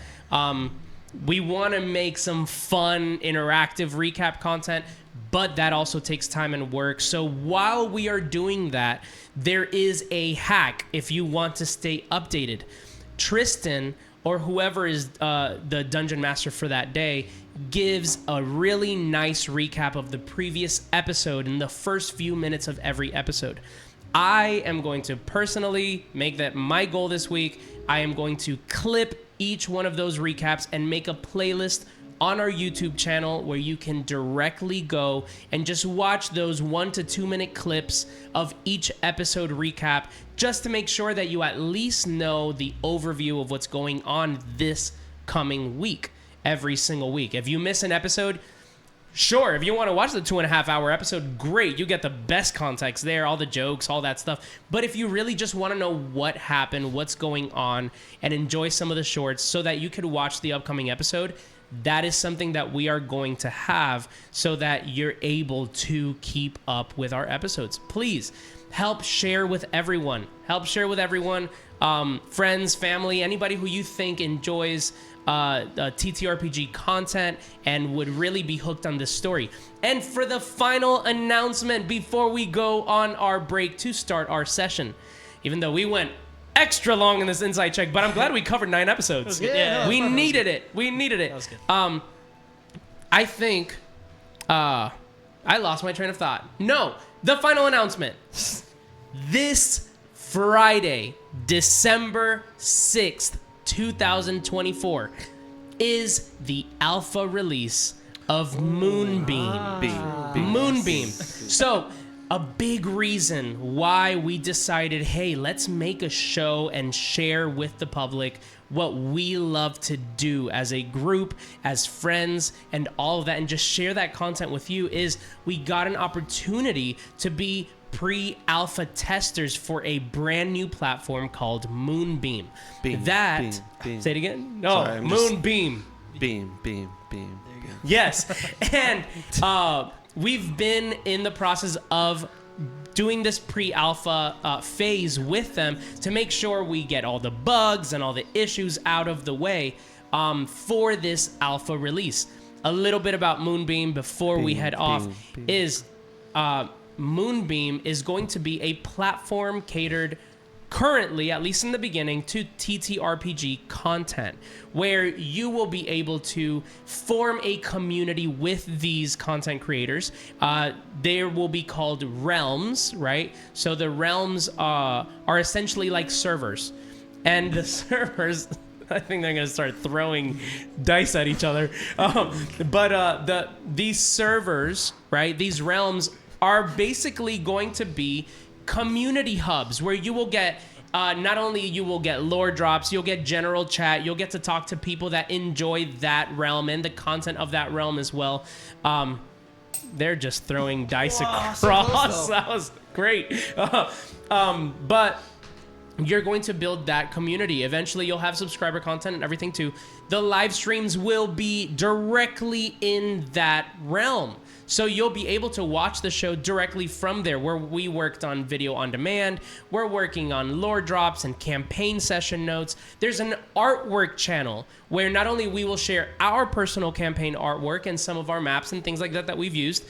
We want to make some fun, interactive recap content, but that also takes time and work. So while we are doing that, there is a hack if you want to stay updated. Tristan, or whoever is the dungeon master for that day, gives a really nice recap of the previous episode in the first few minutes of every episode. I am going to personally make that my goal this week. I am going to clip each one of those recaps and make a playlist on our YouTube channel where you can directly go and just watch those 1 to 2 minute clips of each episode recap, just to make sure that you at least know the overview of what's going on this coming week, every single week. If you miss an episode, sure, if you want to watch the 2.5 hour episode, great. You get the best context there, all the jokes, all that stuff. But if you really just want to know what happened, what's going on, and enjoy some of the shorts so that you could watch the upcoming episode, that is something that we are going to have so that you're able to keep up with our episodes. Please help share with everyone. Friends, family, anybody who you think enjoys TTRPG content and would really be hooked on this story. And for the final announcement before we go on our break to start our session, even though we went extra long in this insight check, but I'm glad we covered 9 episodes. We needed it. That was good. I think I lost my train of thought. No, the final announcement. This Friday, December 6th, 2024 is the alpha release of Moonbeam. Moonbeam. So, a big reason why we decided, hey, let's make a show and share with the public what we love to do as a group, as friends, and all of that, and just share that content with you, is we got an opportunity to be pre-alpha testers for a brand new platform called Moonbeam. Beam. Say it again? No, Sorry, Moonbeam. Beam. Yes. And we've been in the process of doing this pre-alpha phase with them to make sure we get all the bugs and all the issues out of the way for this alpha release. A little bit about MOONBEAM before we head off is MOONBEAM is going to be a platform catered currently, at least in the beginning, to TTRPG content, where you will be able to form a community with these content creators. They will be called realms, right? So the realms are essentially like servers, and the servers, I think they're gonna start throwing dice at each other. These servers, right? These realms are basically going to be community hubs where you will get not only you will get lore drops, you'll get general chat, you'll get to talk to people that enjoy that realm and the content of that realm as well. They're just throwing dice across. So close, that was great. But you're going to build that community. Eventually, you'll have subscriber content and everything too. The live streams will be directly in that realm. So you'll be able to watch the show directly from there, where we worked on video on demand. We're working on lore drops and campaign session notes. There's an artwork channel where not only we will share our personal campaign artwork and some of our maps and things like that that we've used,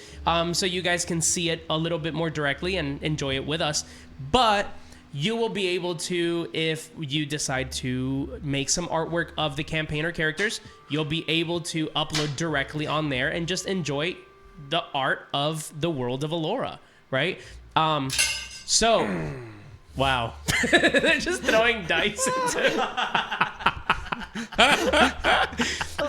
so you guys can see it a little bit more directly and enjoy it with us, but you will be able to, if you decide to make some artwork of the campaigner characters, you'll be able to upload directly on there and just enjoy the art of the world of Allura, right? So, wow. They're just throwing dice into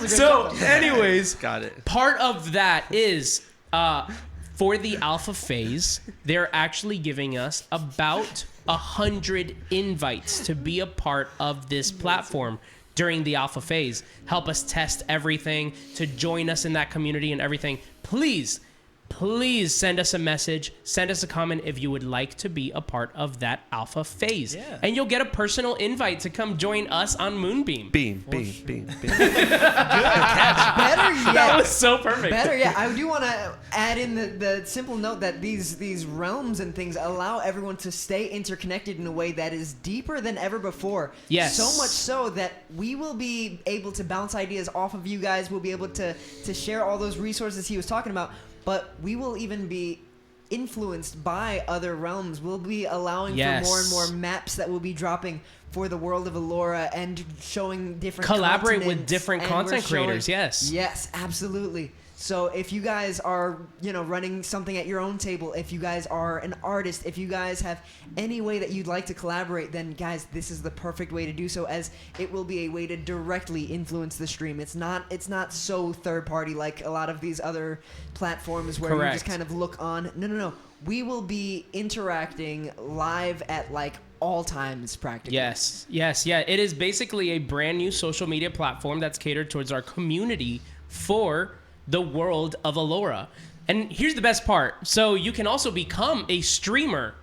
So, anyways, got it. Part of that is for the alpha phase, they're actually giving us about 100 invites to be a part of this platform during the alpha phase. Help us test everything, to join us in that community and everything. Please send us a message, send us a comment if you would like to be a part of that alpha phase. Yeah. And you'll get a personal invite to come join us on MOONBEAM. Beam. Better yet. That was so perfect. Better yet. I do want to add in the simple note that these realms and things allow everyone to stay interconnected in a way that is deeper than ever before. Yes. So much so that we will be able to bounce ideas off of you guys. We'll be able to share all those resources he was talking about. But we will even be influenced by other realms. We'll be allowing for more and more maps that will be dropping for the world of Allura and showing different Collaborate with continents, different and content we're showing- creators, yes. Yes, absolutely. So if you guys are, running something at your own table, if you guys are an artist, if you guys have any way that you'd like to collaborate, then guys, this is the perfect way to do so, as it will be a way to directly influence the stream. It's not so third party like a lot of these other platforms where you just kind of look on. No. We will be interacting live at all times practically. Yes. It is basically a brand new social media platform that's catered towards our community for the world of Allura. And here's the best part. So you can also become a streamer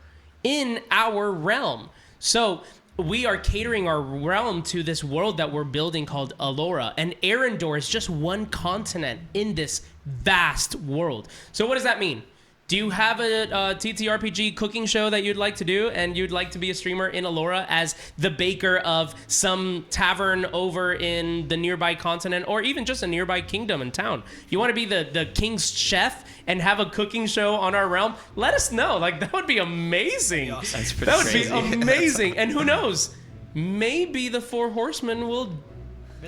in our realm. So we are catering our realm to this world that we're building called Allura. And Arrendor is just one continent in this vast world. So what does that mean? Do you have a TTRPG cooking show that you'd like to do, and you'd like to be a streamer in Allura as the baker of some tavern over in the nearby continent, or even just a nearby kingdom and town? You want to be the king's chef and have a cooking show on our realm? Let us know. That would be amazing. That's pretty That would crazy. be amazing. And who knows? Maybe the 4 Horsemen will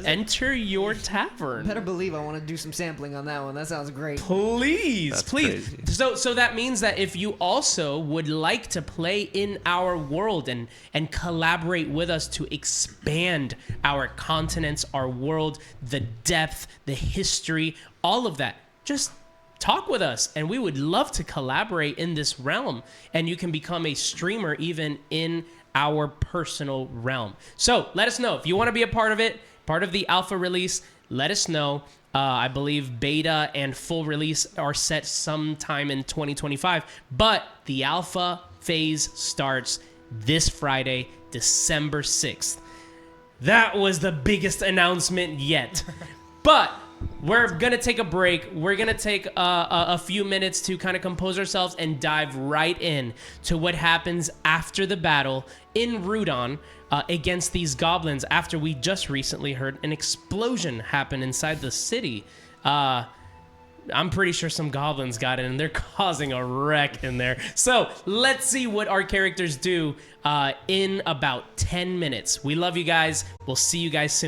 enter your tavern. Better believe I want to do some sampling on that one. That sounds great. Please. That's crazy. So that means that if you also would like to play in our world and collaborate with us to expand our continents, our world, the depth, the history, all of that, just talk with us, and we would love to collaborate in this realm. And you can become a streamer even in our personal realm. So let us know if you want to be a part of it. Part of the alpha release, let us know. I believe beta and full release are set sometime in 2025, but the alpha phase starts this Friday, December 6th. That was the biggest announcement yet. But we're going to take a break. We're going to take a few minutes to kind of compose ourselves and dive right in to what happens after the battle in Rudon against these goblins after we just recently heard an explosion happen inside the city. I'm pretty sure some goblins got in and they're causing a wreck in there. So let's see what our characters do in about 10 minutes. We love you guys. We'll see you guys soon.